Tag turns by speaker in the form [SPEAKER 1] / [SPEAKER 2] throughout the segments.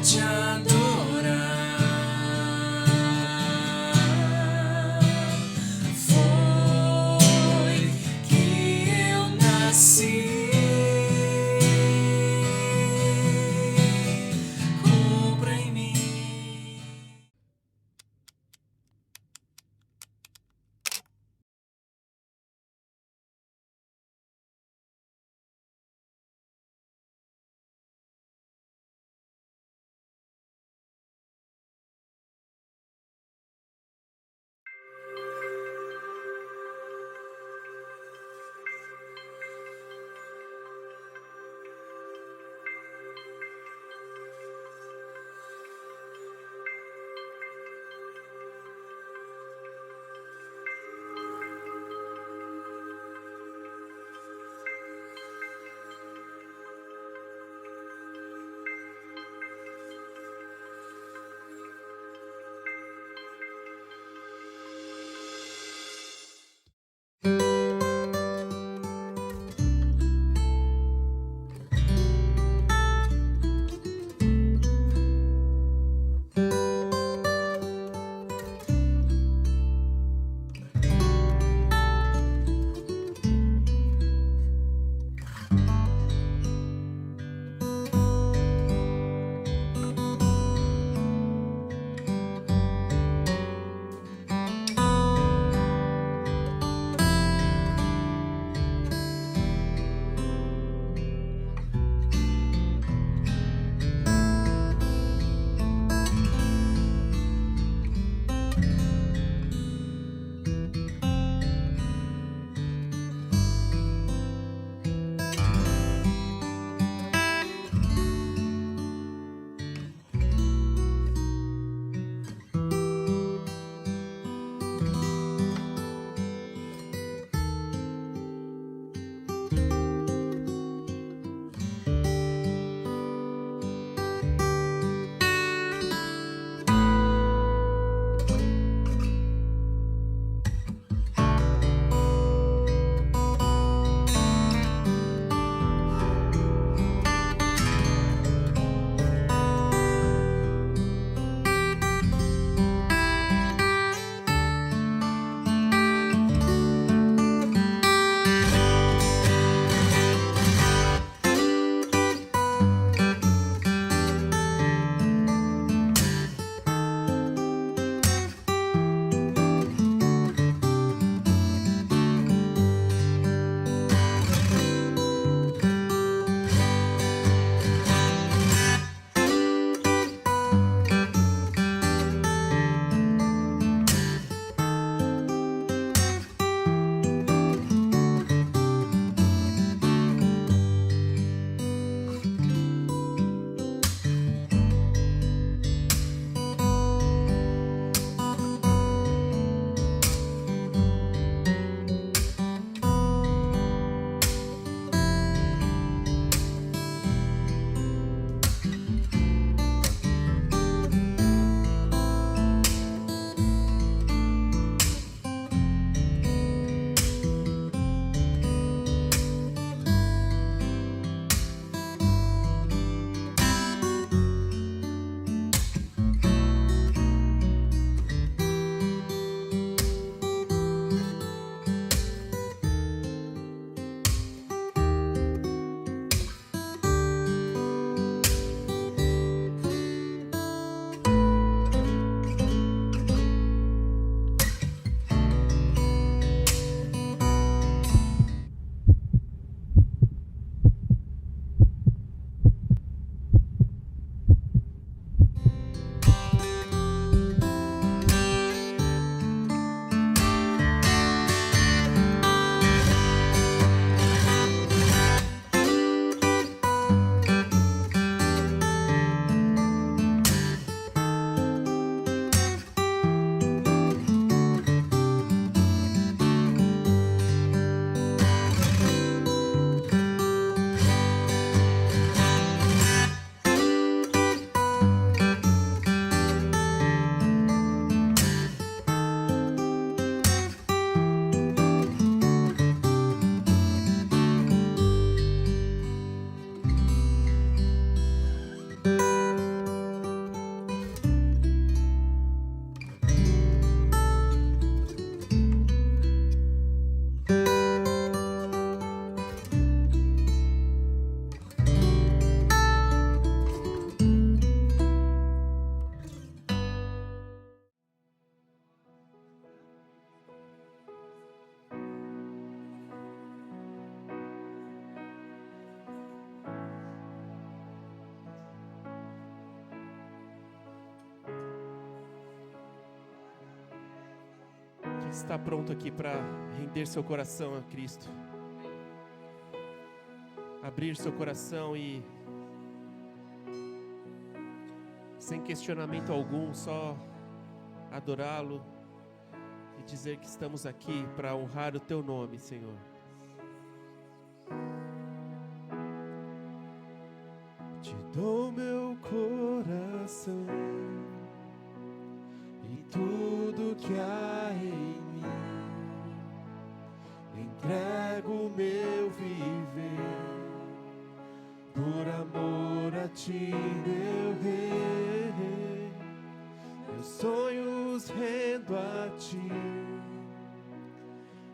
[SPEAKER 1] te adorar. Foi que eu nasci.
[SPEAKER 2] está pronto aqui para render seu coração a Cristo, abrir seu coração e, sem questionamento algum, só adorá-lo e dizer que estamos aqui para honrar o teu nome, Senhor. Te dou meu coração e tudo que há em mim, entrego meu viver por amor a ti, meu Rei. Meus sonhos rendo a ti,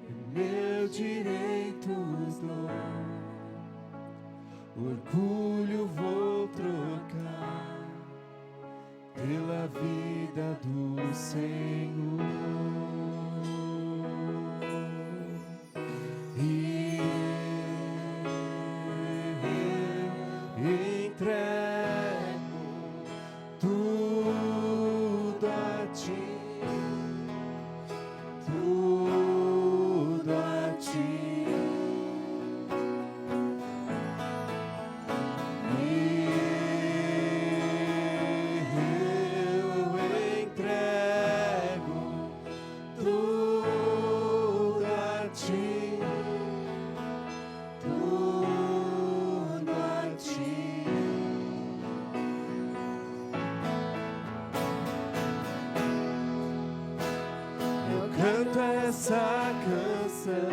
[SPEAKER 2] e meu direito dou, orgulho vou trocar pela vida do Senhor. E eu entrego tudo a ti, tudo a ti. Canto essa canção,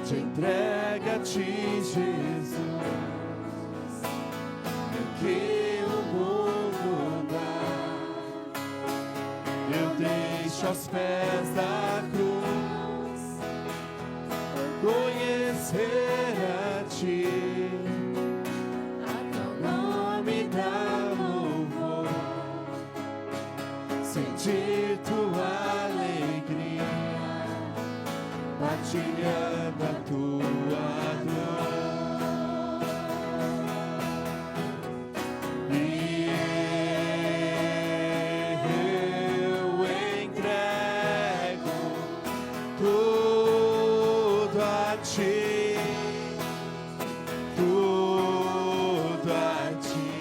[SPEAKER 2] te entrega a ti, Jesus, o que o mundo dá, eu deixo aos pés da cruz, conhecer a ti, a teu nome dá louvor, sentir tua alegria, partilhando a tua dor. E eu entrego tudo a ti, tudo a ti.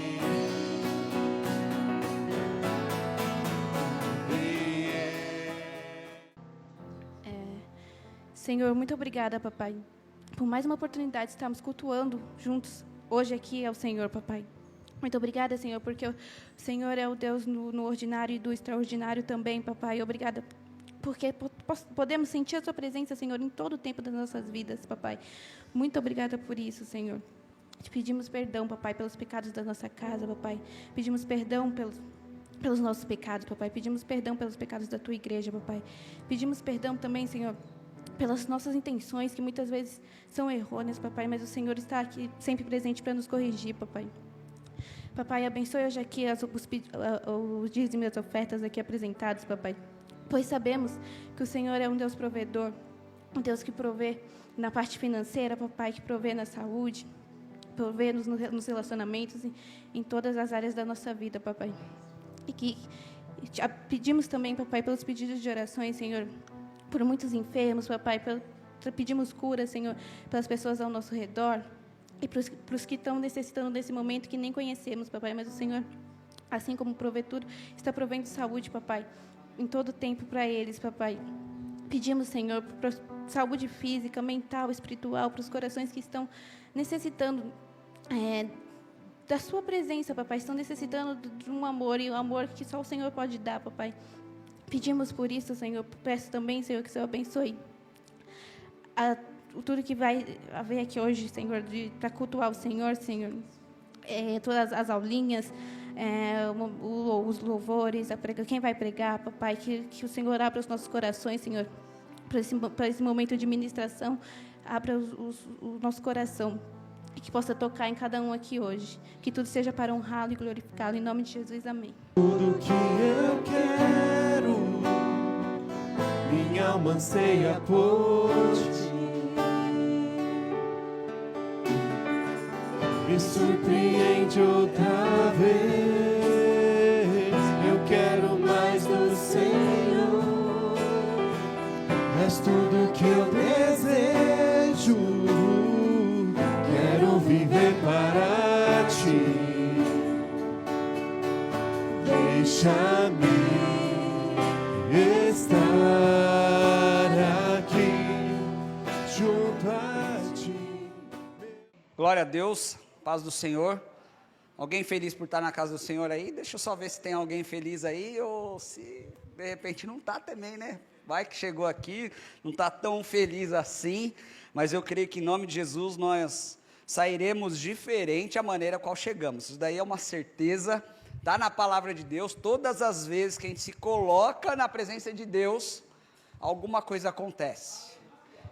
[SPEAKER 3] Senhor, muito obrigada, papai, por mais uma oportunidade de estarmos cultuando juntos hoje aqui ao Senhor, papai. Muito obrigada, Senhor, porque o Senhor é o Deus no ordinário e do extraordinário também, papai. Obrigada porque podemos sentir a sua presença, Senhor, em todo o tempo das nossas vidas, papai. Muito obrigada por isso, Senhor. Te pedimos perdão, papai, pelos pecados da nossa casa, papai. Pedimos perdão pelos nossos pecados, papai. Pedimos perdão pelos pecados da tua igreja, papai. Pedimos perdão também, Senhor, pelas nossas intenções, que muitas vezes são errôneas, papai, mas o Senhor está aqui sempre presente para nos corrigir, papai. Papai, abençoe hoje aqui os dízimos e as ofertas aqui apresentados, papai, pois sabemos que o Senhor é um Deus provedor, um Deus que provê na parte financeira, papai, que provê na saúde, provê nos relacionamentos, em todas as áreas da nossa vida, papai. E que pedimos também, papai, pelos pedidos de orações, Senhor, por muitos enfermos, papai, pedimos cura, Senhor, pelas pessoas ao nosso redor e para os que estão necessitando desse momento que nem conhecemos, papai, mas o Senhor, assim como provê tudo, está provendo saúde, papai, em todo o tempo para eles, papai. Pedimos, Senhor, para saúde física, mental, espiritual, para os corações que estão necessitando da sua presença, papai, estão necessitando de um amor, e o amor que só o Senhor pode dar, papai. Pedimos por isso, Senhor. Peço também, Senhor, que o Senhor abençoe tudo que vai haver aqui hoje, Senhor, para cultuar o Senhor, Senhor. Todas as aulinhas, os louvores, quem vai pregar, papai, que o Senhor abra os nossos corações, Senhor, para esse momento de ministração, abra o nosso coração, e que possa tocar em cada um aqui hoje. Que tudo seja para honrá-lo e glorificá-lo. Em nome de Jesus, amém.
[SPEAKER 2] Tudo que eu quero, minha alma anseia por ti. Me surpreende outra vez. Eu quero mais do Senhor. tudo que eu desejo. Quero viver para ti. Deixa-me estar aqui junto a ti.
[SPEAKER 4] Glória a Deus, paz do Senhor. Alguém feliz por estar na casa do Senhor aí? Deixa eu só ver se tem alguém feliz aí, ou se de repente não está também, né? Vai que chegou aqui, não está tão feliz assim, mas eu creio que em nome de Jesus nós sairemos diferente a maneira qual chegamos. Isso daí é uma certeza, está na palavra de Deus. Todas as vezes que a gente se coloca na presença de Deus, alguma coisa acontece.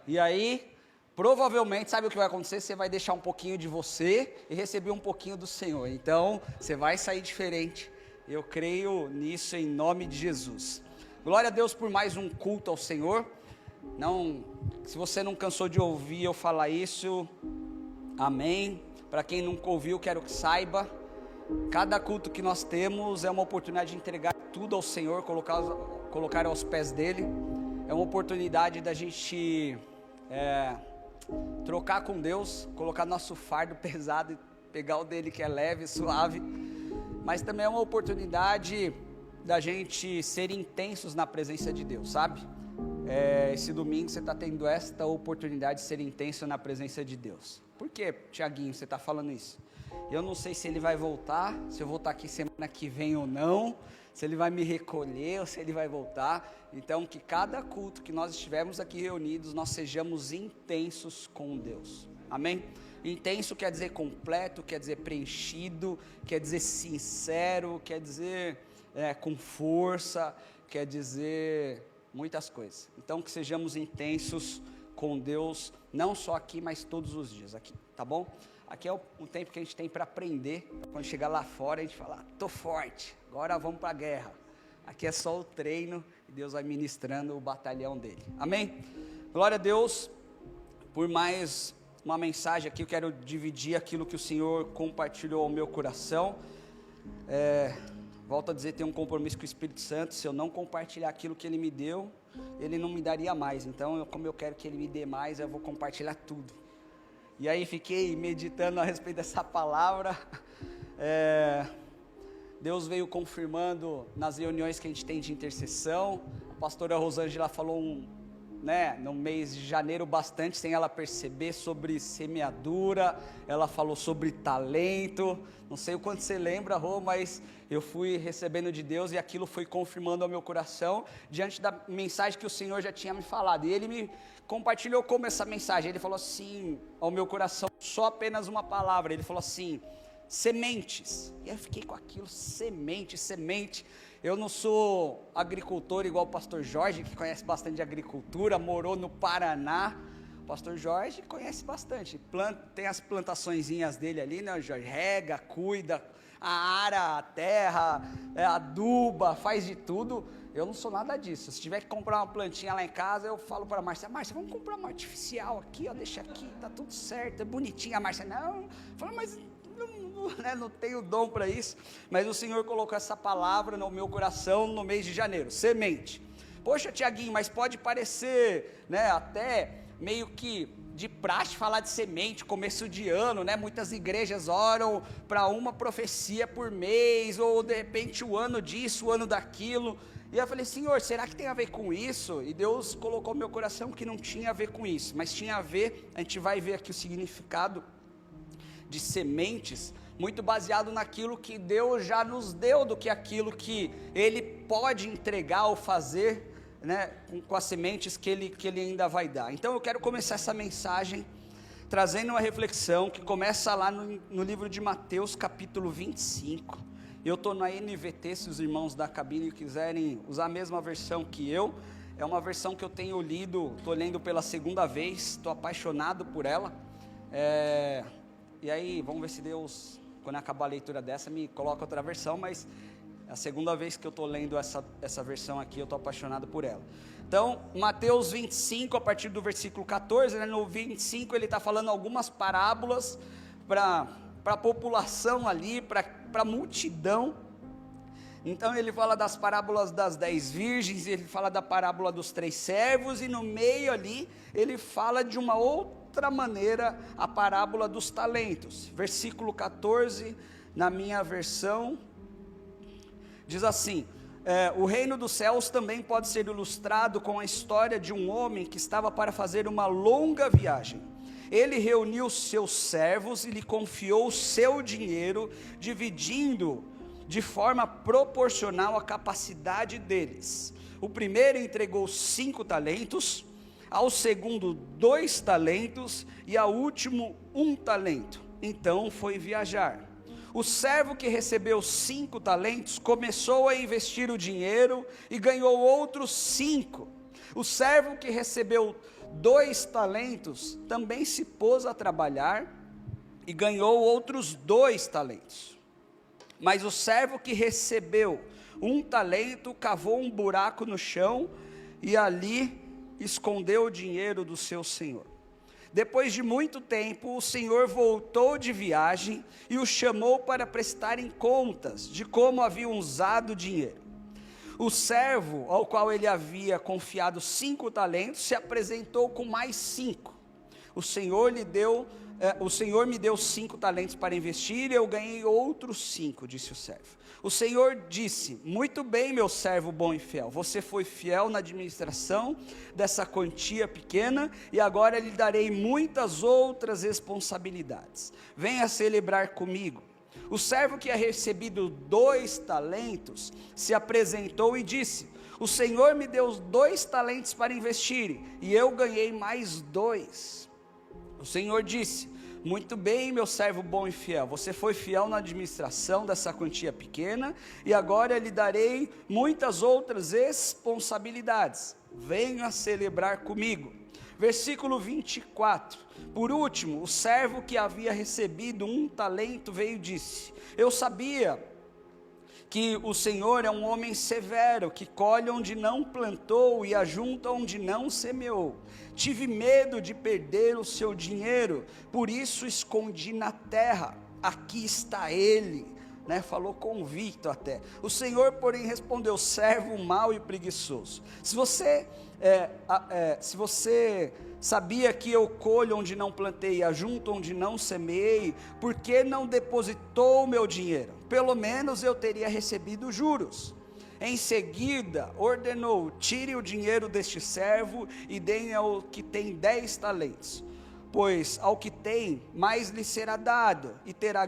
[SPEAKER 4] E aí, provavelmente, sabe o que vai acontecer? Você vai deixar um pouquinho de você e receber um pouquinho do Senhor. Então, você vai sair diferente. Eu creio nisso em nome de Jesus. Glória a Deus por mais um culto ao Senhor. Não, se você não cansou de ouvir eu falar isso, amém. Para quem nunca ouviu, quero que saiba. Cada culto que nós temos é uma oportunidade de entregar tudo ao Senhor, colocar aos pés dele. É uma oportunidade da gente trocar com Deus, colocar nosso fardo pesado e pegar o dele que é leve, suave. Mas também é uma oportunidade da gente ser intensos na presença de Deus, sabe? Esse domingo você está tendo esta oportunidade de ser intenso na presença de Deus. Por que, Tiaguinho, você está falando isso? Eu não sei se ele vai voltar, se eu vou estar aqui semana que vem ou não, se ele vai me recolher ou se ele vai voltar. Então, que cada culto que nós estivermos aqui reunidos, nós sejamos intensos com Deus. Amém? Intenso quer dizer completo, quer dizer preenchido, quer dizer sincero, quer dizer com força, quer dizer muitas coisas. Então, que sejamos intensos com Deus, não só aqui, mas todos os dias aqui, tá bom? Aqui é o tempo que a gente tem para aprender. Quando chegar lá fora, a gente fala, tô forte, agora vamos para a guerra. Aqui é só o treino e Deus vai ministrando o batalhão dele. Amém? Glória a Deus por mais uma mensagem aqui. Eu quero dividir aquilo que o Senhor compartilhou ao meu coração. Volto a dizer, tenho um compromisso com o Espírito Santo. Se eu não compartilhar aquilo que Ele me deu, Ele não me daria mais. Então, como eu quero que Ele me dê mais, eu vou compartilhar tudo. E aí fiquei meditando a respeito dessa palavra. Deus veio confirmando nas reuniões que a gente tem de intercessão. A pastora Rosângela falou no mês de janeiro bastante, sem ela perceber, sobre semeadura. Ela falou sobre talento. Não sei o quanto você lembra, Rô, mas eu fui recebendo de Deus e aquilo foi confirmando ao meu coração, diante da mensagem que o Senhor já tinha me falado. E Ele me compartilhou como essa mensagem. Ele falou assim ao meu coração, só apenas uma palavra. Ele falou assim, sementes. E eu fiquei com aquilo, semente. Eu não sou agricultor igual o pastor Jorge, que conhece bastante de agricultura, morou no Paraná. O pastor Jorge conhece bastante, tem as plantaçõezinhas dele ali, né, Jorge? Rega, cuida, ara a terra, aduba, faz de tudo. Eu não sou nada disso. Se tiver que comprar uma plantinha lá em casa, eu falo para a Márcia, vamos comprar uma artificial aqui, ó, deixa aqui, tá tudo certo, é bonitinha. A Márcia, não, fala, mas não tenho dom para isso. Mas o Senhor colocou essa palavra no meu coração no mês de janeiro, semente. Poxa, Tiaguinho, mas pode parecer, até meio que de praxe falar de semente, começo de ano, muitas igrejas oram para uma profecia por mês, ou de repente o ano disso, o ano daquilo. E eu falei, Senhor, será que tem a ver com isso? E Deus colocou no meu coração que não tinha a ver com isso, mas tinha a ver, a gente vai ver aqui o significado de sementes, muito baseado naquilo que Deus já nos deu, do que aquilo que Ele pode entregar ou fazer, com as sementes que ele ainda vai dar. Então eu quero começar essa mensagem trazendo uma reflexão que começa lá no livro de Mateus, capítulo 25. Eu estou na NVT, se os irmãos da cabine quiserem usar a mesma versão que eu. É uma versão que eu tenho lido, estou lendo pela segunda vez, estou apaixonado por ela. E aí, vamos ver se Deus, quando acabar a leitura dessa, me coloca outra versão, mas é a segunda vez que eu estou lendo essa versão aqui, eu estou apaixonado por ela. Então, Mateus 25, a partir do versículo 14, no 25 ele está falando algumas parábolas para a população ali, para a multidão. Então ele fala das parábolas das 10 virgens, ele fala da parábola dos 3 servos, e no meio ali, ele fala de uma outra maneira, a parábola dos talentos. Versículo 14, na minha versão, diz assim: o reino dos céus também pode ser ilustrado com a história de um homem que estava para fazer uma longa viagem. Ele reuniu seus servos e lhe confiou o seu dinheiro, dividindo de forma proporcional à capacidade deles. O primeiro entregou 5 talentos, ao segundo 2 talentos e ao último 1 talento. Então foi viajar. O servo que recebeu 5 talentos começou a investir o dinheiro e ganhou outros 5. O servo que recebeu 2 talentos também se pôs a trabalhar e ganhou outros 2 talentos. Mas o servo que recebeu 1 talento cavou um buraco no chão e ali escondeu o dinheiro do seu senhor. Depois de muito tempo, o senhor voltou de viagem e o chamou para prestarem contas de como haviam usado o dinheiro. O servo ao qual ele havia confiado 5 talentos se apresentou com mais 5. O senhor me deu 5 talentos para investir e eu ganhei outros 5, disse o servo. O senhor disse: muito bem, meu servo bom e fiel, você foi fiel na administração dessa quantia pequena e agora lhe darei muitas outras responsabilidades. Venha celebrar comigo. O servo que havia recebido 2 talentos se apresentou e disse: o senhor me deu 2 talentos para investir e eu ganhei mais 2. O senhor disse: muito bem, meu servo bom e fiel, você foi fiel na administração dessa quantia pequena, e agora lhe darei muitas outras responsabilidades. Venha celebrar comigo. Versículo 24. Por último, o servo que havia recebido 1 talento veio e disse: eu sabia que o Senhor é um homem severo, que colhe onde não plantou e ajunta onde não semeou. Tive medo de perder o seu dinheiro, por isso escondi na terra. Aqui está ele. Falou convicto até. O Senhor, porém, respondeu: servo mau e preguiçoso. Se você sabia que eu colho onde não plantei e ajunto onde não semeei, por que não depositou o meu dinheiro? Pelo menos eu teria recebido juros. Em seguida ordenou: tire o dinheiro deste servo e deem ao que tem 10 talentos, pois ao que tem mais lhe será dado, e terá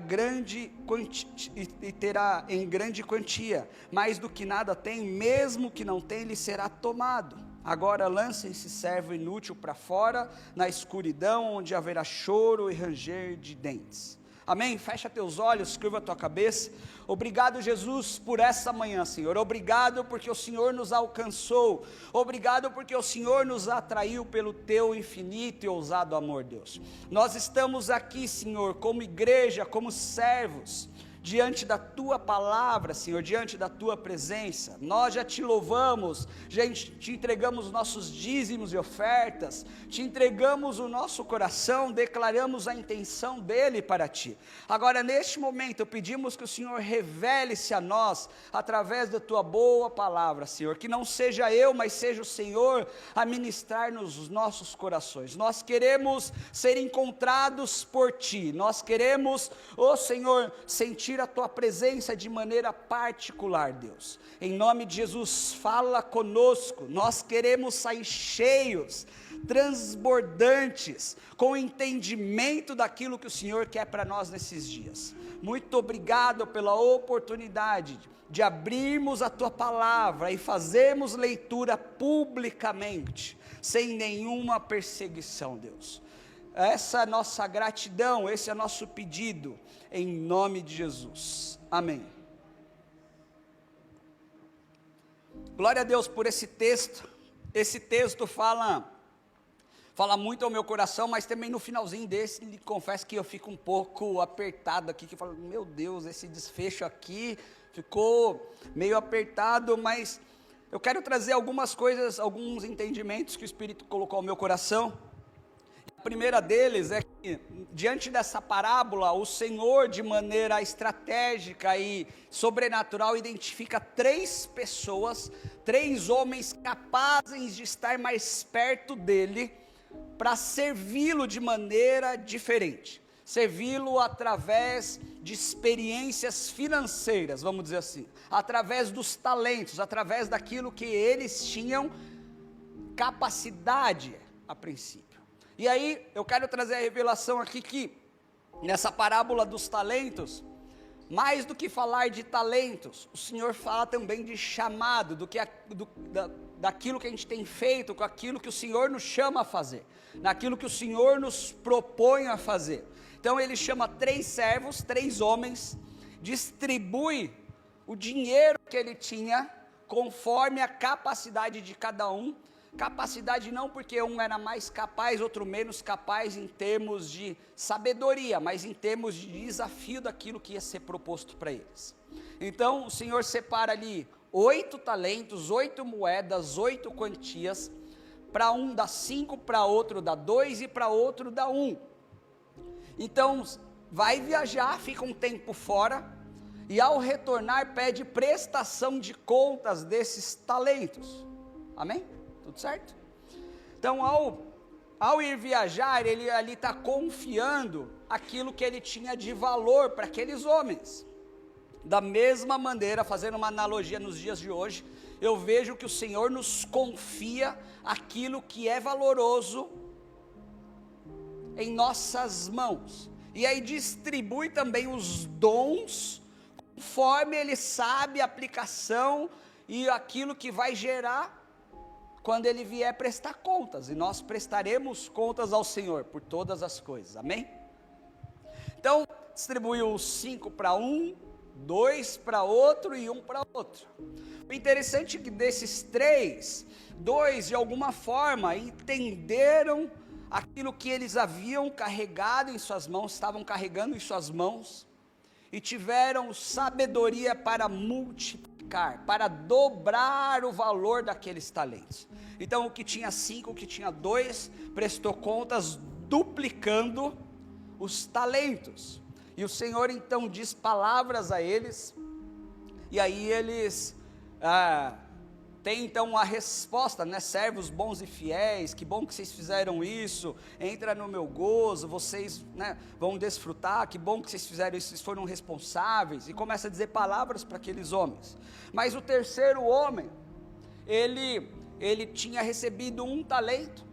[SPEAKER 4] em grande quantia, mais do que nada tem, mesmo que não tem, lhe será tomado. Agora lancem esse servo inútil para fora, na escuridão, onde haverá choro e ranger de dentes. Amém? Fecha teus olhos, curva a tua cabeça. Obrigado, Jesus, por essa manhã, Senhor. Obrigado porque o Senhor nos alcançou. Obrigado porque o Senhor nos atraiu pelo teu infinito e ousado amor, Deus. Nós estamos aqui, Senhor, como igreja, como servos, diante da tua palavra, Senhor, diante da tua presença. Nós já te louvamos, já te entregamos nossos dízimos e ofertas, te entregamos o nosso coração, declaramos a intenção dele para ti. Agora, neste momento, pedimos que o Senhor revele-se a nós através da tua boa palavra, Senhor, que não seja eu, mas seja o Senhor a ministrar nos nossos corações. Nós queremos ser encontrados por ti, nós queremos, ó Senhor, sentir a tua presença de maneira particular, Deus. Em nome de Jesus, fala conosco. Nós queremos sair cheios, transbordantes, com entendimento daquilo que o Senhor quer para nós nesses dias. Muito obrigado pela oportunidade de abrirmos a tua palavra e fazermos leitura publicamente, sem nenhuma perseguição, Deus. Essa é a nossa gratidão, esse é o nosso pedido, em nome de Jesus, amém. Glória a Deus por esse texto fala muito ao meu coração, mas também no finalzinho desse, lhe confesso que eu fico um pouco apertado aqui, que eu falo, meu Deus, esse desfecho aqui ficou meio apertado, mas eu quero trazer algumas coisas, alguns entendimentos que o Espírito colocou ao meu coração. A primeira deles é diante dessa parábola, o Senhor, de maneira estratégica e sobrenatural, identifica 3 pessoas, 3 homens capazes de estar mais perto dele, para servi-lo de maneira diferente, servi-lo através de experiências financeiras, vamos dizer assim, através dos talentos, através daquilo que eles tinham capacidade a princípio. E aí eu quero trazer a revelação aqui que nessa parábola dos talentos, mais do que falar de talentos, o Senhor fala também de chamado, daquilo que a gente tem feito, com aquilo que o Senhor nos chama a fazer, naquilo que o Senhor nos propõe a fazer. Então ele chama 3 servos, 3 homens, distribui o dinheiro que ele tinha, conforme a capacidade de cada um. Capacidade não porque um era mais capaz, outro menos capaz em termos de sabedoria, mas em termos de desafio daquilo que ia ser proposto para eles. Então o Senhor separa ali 8 talentos, 8 moedas, 8 quantias, para um dá 5, para outro dá 2 e para outro dá 1. Então vai viajar, fica um tempo fora, e ao retornar pede prestação de contas desses talentos. Amém? Tudo certo? Então, ao ir viajar, ele ali está confiando aquilo que ele tinha de valor para aqueles homens. Da mesma maneira, fazendo uma analogia nos dias de hoje, eu vejo que o Senhor nos confia aquilo que é valoroso em nossas mãos. E aí distribui também os dons, conforme ele sabe a aplicação e aquilo que vai gerar quando ele vier prestar contas, e nós prestaremos contas ao Senhor por todas as coisas, amém? Então, distribuiu 5 para um, 2 para outro e 1 para outro. O interessante é que desses 3, 2 de alguma forma entenderam aquilo que eles haviam carregado em suas mãos, estavam carregando em suas mãos, e tiveram sabedoria para multiplicar, para dobrar o valor daqueles talentos. Então o que tinha 5, o que tinha 2, prestou contas duplicando os talentos. E o Senhor então diz palavras a eles, e aí eles tem então a resposta, né? Servos bons e fiéis, que bom que vocês fizeram isso, entra no meu gozo, vocês, né, vão desfrutar, que bom que vocês fizeram isso, vocês foram responsáveis, e começa a dizer palavras para aqueles homens. Mas o terceiro homem, ele tinha recebido 1 talento,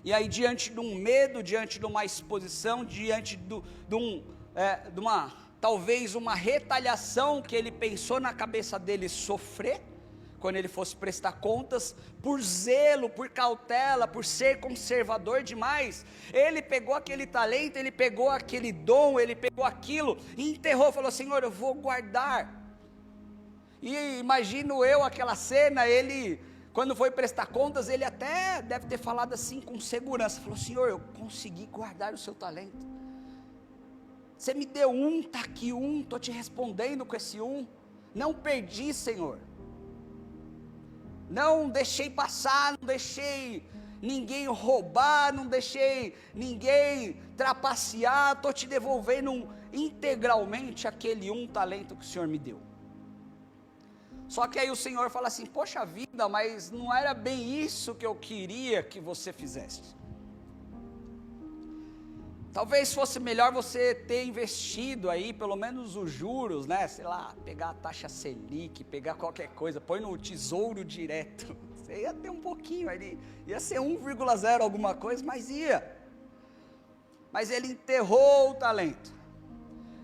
[SPEAKER 4] e aí diante de um medo, diante de uma exposição, diante de uma, talvez uma retaliação que ele pensou na cabeça dele sofrer, quando ele fosse prestar contas, por zelo, por cautela, por ser conservador demais, ele pegou aquele talento, ele pegou aquele dom, ele pegou aquilo, e enterrou, falou: Senhor, eu vou guardar. E imagino eu aquela cena, ele, quando foi prestar contas, ele até deve ter falado assim com segurança, falou: Senhor, eu consegui guardar o seu talento, você me deu 1, está aqui 1, estou te respondendo com esse 1, não perdi, Senhor, não deixei passar, não deixei ninguém roubar, não deixei ninguém trapacear, estou te devolvendo integralmente aquele 1 talento que o Senhor me deu. Só que aí o Senhor fala assim: poxa vida, mas não era bem isso que eu queria que você fizesse. Talvez fosse melhor você ter investido aí, pelo menos os juros, né? Sei lá, pegar a taxa Selic, pegar qualquer coisa, põe no tesouro direto. Você ia ter um pouquinho ali, ia ser 1,0 alguma coisa, mas ia. Mas ele enterrou o talento.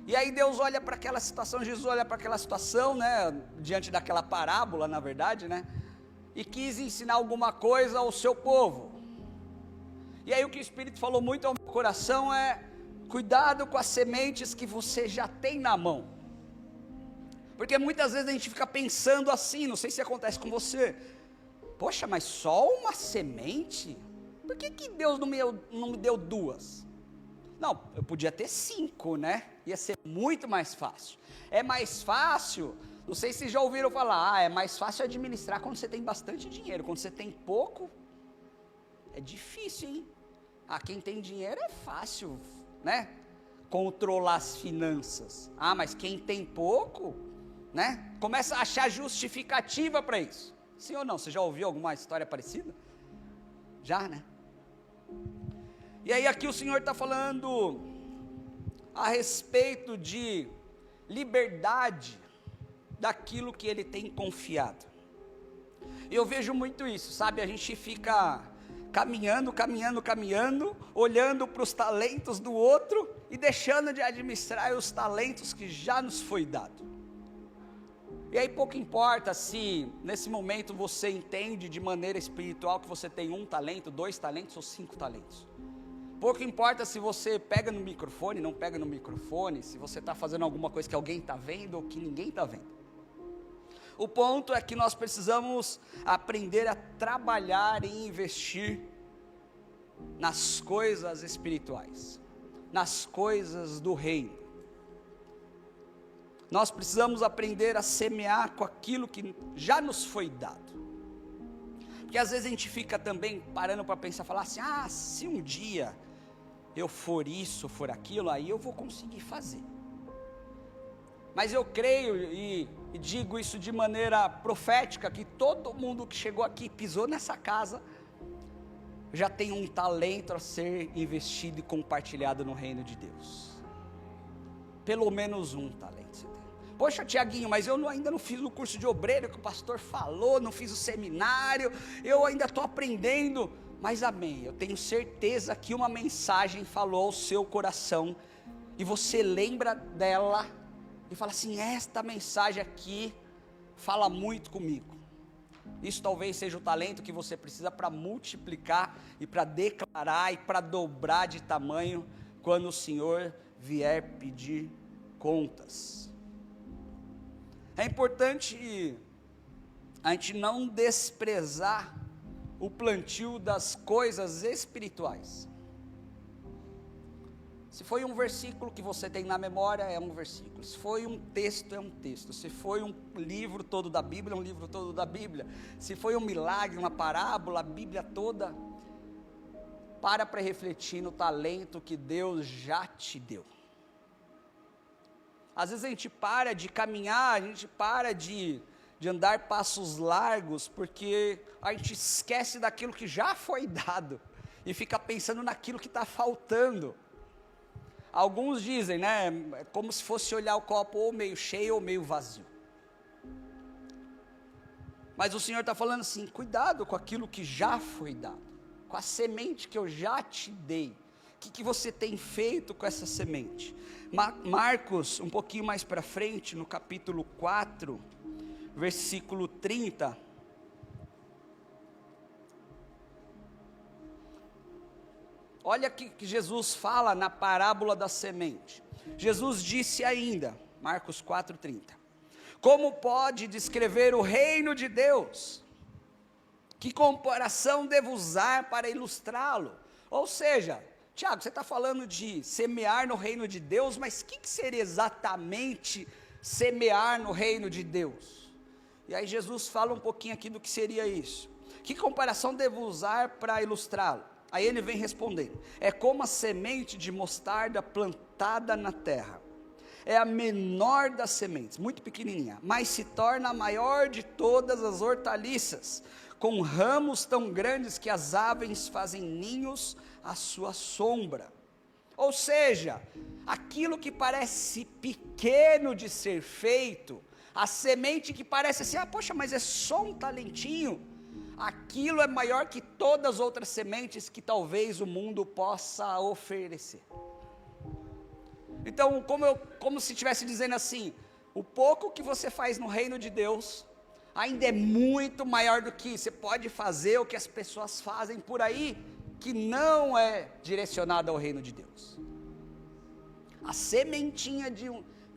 [SPEAKER 4] E aí Deus olha para aquela situação, Jesus olha para aquela situação, né? Diante daquela parábola, na verdade, né? E quis ensinar alguma coisa ao seu povo. E aí o que o Espírito falou muito ao meu coração é: cuidado com as sementes que você já tem na mão. Porque muitas vezes a gente fica pensando assim, não sei se acontece com você: poxa, mas só uma semente? Por que Deus não me deu 2? Não, eu podia ter 5, né? Ia ser muito mais fácil. É mais fácil, não sei se já ouviram falar, é mais fácil administrar quando você tem bastante dinheiro. Quando você tem pouco, é difícil, hein? Quem tem dinheiro é fácil, né? Controlar as finanças. Mas quem tem pouco, né? Começa a achar justificativa para isso. Sim ou não? Você já ouviu alguma história parecida? Já, né? E aí aqui o Senhor está falando a respeito de liberdade daquilo que Ele tem confiado. E eu vejo muito isso, sabe? A gente fica caminhando, olhando para os talentos do outro e deixando de administrar os talentos que já nos foi dado. E aí pouco importa se nesse momento você entende de maneira espiritual que você tem 1 talento, 2 talentos ou 5 talentos. Pouco importa se você pega no microfone, não pega no microfone, se você está fazendo alguma coisa que alguém está vendo ou que ninguém está vendo. O ponto é que nós precisamos aprender a trabalhar e investir nas coisas espirituais, nas coisas do reino. Nós precisamos aprender a semear com aquilo que já nos foi dado. Porque às vezes a gente fica também parando para pensar, falar assim, se um dia eu for isso, for aquilo, aí eu vou conseguir fazer. Mas eu creio e digo isso de maneira profética, que todo mundo que chegou aqui, pisou nessa casa, já tem um talento a ser investido e compartilhado no reino de Deus. Pelo menos um talento você tem. Poxa, Tiaguinho, mas eu ainda não fiz o curso de obreiro que o pastor falou, não fiz o seminário, eu ainda estou aprendendo. Mas amém, eu tenho certeza que uma mensagem falou ao seu coração, e você lembra dela, e fala assim, esta mensagem aqui fala muito comigo. Isso talvez seja o talento que você precisa para multiplicar, e para declarar, e para dobrar de tamanho, quando o Senhor vier pedir contas. É importante a gente não desprezar o plantio das coisas espirituais. Se foi um versículo que você tem na memória, é um versículo. Se foi um texto, é um texto. Se foi um livro todo da Bíblia, é um livro todo da Bíblia. Se foi um milagre, uma parábola, a Bíblia toda. Para refletir no talento que Deus já te deu. Às vezes a gente para de caminhar, a gente para de andar passos largos, porque a gente esquece daquilo que já foi dado, e fica pensando naquilo que está faltando. Alguns dizem, né, como se fosse olhar o copo ou meio cheio ou meio vazio. Mas o Senhor está falando assim, cuidado com aquilo que já foi dado, com a semente que eu já te dei. O que você tem feito com essa semente? Marcos, um pouquinho mais para frente, no capítulo 4, versículo 30. Olha o que Jesus fala na parábola da semente. Jesus disse ainda, Marcos 4:30, como pode descrever o reino de Deus? Que comparação devo usar para ilustrá-lo? Ou seja, Tiago, você está falando de semear no reino de Deus, mas o que seria exatamente semear no reino de Deus? E aí Jesus fala um pouquinho aqui do que seria isso. Que comparação devo usar para ilustrá-lo? Aí ele vem respondendo, é como a semente de mostarda plantada na terra. É a menor das sementes, muito pequenininha, mas se torna a maior de todas as hortaliças, com ramos tão grandes que as aves fazem ninhos à sua sombra. Ou seja, aquilo que parece pequeno de ser feito, a semente que parece assim, poxa, mas é só um talentinho, aquilo é maior que todas as outras sementes que talvez o mundo possa oferecer. Então, como se estivesse dizendo assim, o pouco que você faz no reino de Deus, ainda é muito maior do que você pode fazer, o que as pessoas fazem por aí, que não é direcionado ao reino de Deus. A sementinha de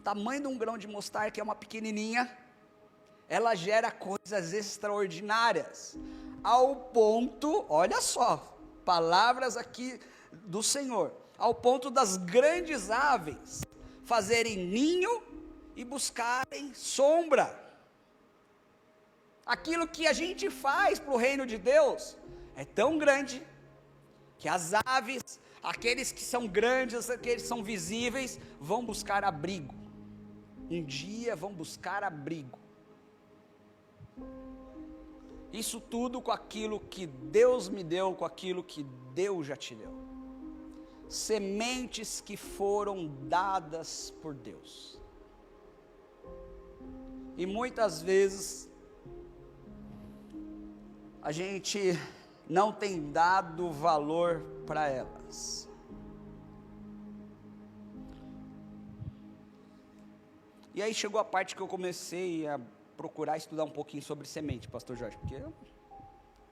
[SPEAKER 4] tamanho de um grão de mostarda, que é uma pequenininha, ela gera coisas extraordinárias, ao ponto, olha só, palavras aqui do Senhor, ao ponto das grandes aves fazerem ninho e buscarem sombra. Aquilo que a gente faz para o reino de Deus é tão grande, que as aves, aqueles que são grandes, aqueles que são visíveis, vão buscar abrigo. Um dia vão buscar abrigo. Isso tudo com aquilo que Deus me deu, com aquilo que Deus já te deu. Sementes que foram dadas por Deus. E muitas vezes a gente não tem dado valor para elas. E aí chegou a parte que eu comecei a procurar estudar um pouquinho sobre semente, pastor Jorge, porque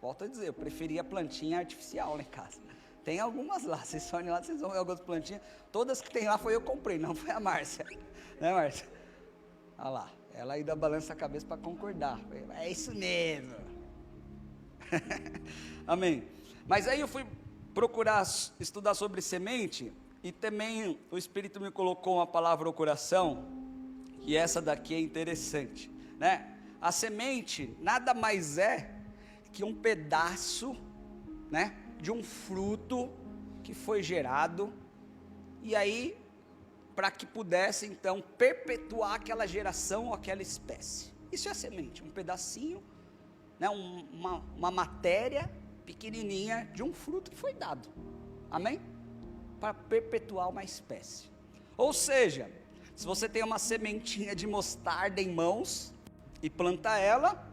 [SPEAKER 4] volto a dizer, eu preferia plantinha artificial lá em casa. Tem algumas lá, vocês olhem lá, vocês vão ver algumas plantinhas, todas que tem lá foi eu que comprei, não foi a Márcia, né, Márcia? Olha lá, ela ainda balança a cabeça para concordar, é isso mesmo. Amém. Mas aí eu fui procurar estudar sobre semente, e também o Espírito me colocou uma palavra ao coração, e essa daqui é interessante, né? A semente nada mais é que um pedaço, né, de um fruto que foi gerado, e aí para que pudesse então perpetuar aquela geração ou aquela espécie. Isso é a semente, um pedacinho, né, uma matéria pequenininha de um fruto que foi dado, amém? Para perpetuar uma espécie. Ou seja, se você tem uma sementinha de mostarda em mãos e planta ela,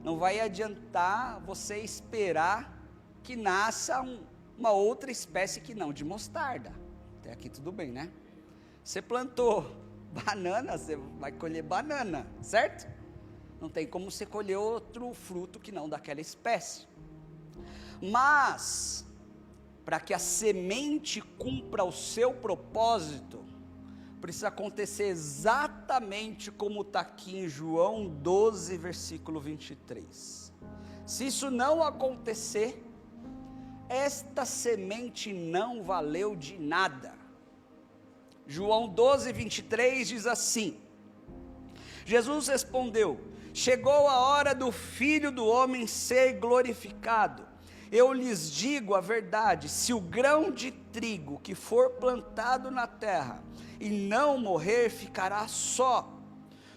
[SPEAKER 4] não vai adiantar você esperar que nasça uma outra espécie que não de mostarda. Até aqui tudo bem, né? Você plantou banana, você vai colher banana, certo? Não tem como você colher outro fruto que não daquela espécie. Mas, para que a semente cumpra o seu propósito, precisa acontecer exatamente como está aqui em João 12, versículo 23. Se isso não acontecer, esta semente não valeu de nada. João 12, 23 diz assim: Jesus respondeu: chegou a hora do Filho do Homem ser glorificado. Eu lhes digo a verdade, se o grão de trigo que for plantado na terra e não morrer, ficará só.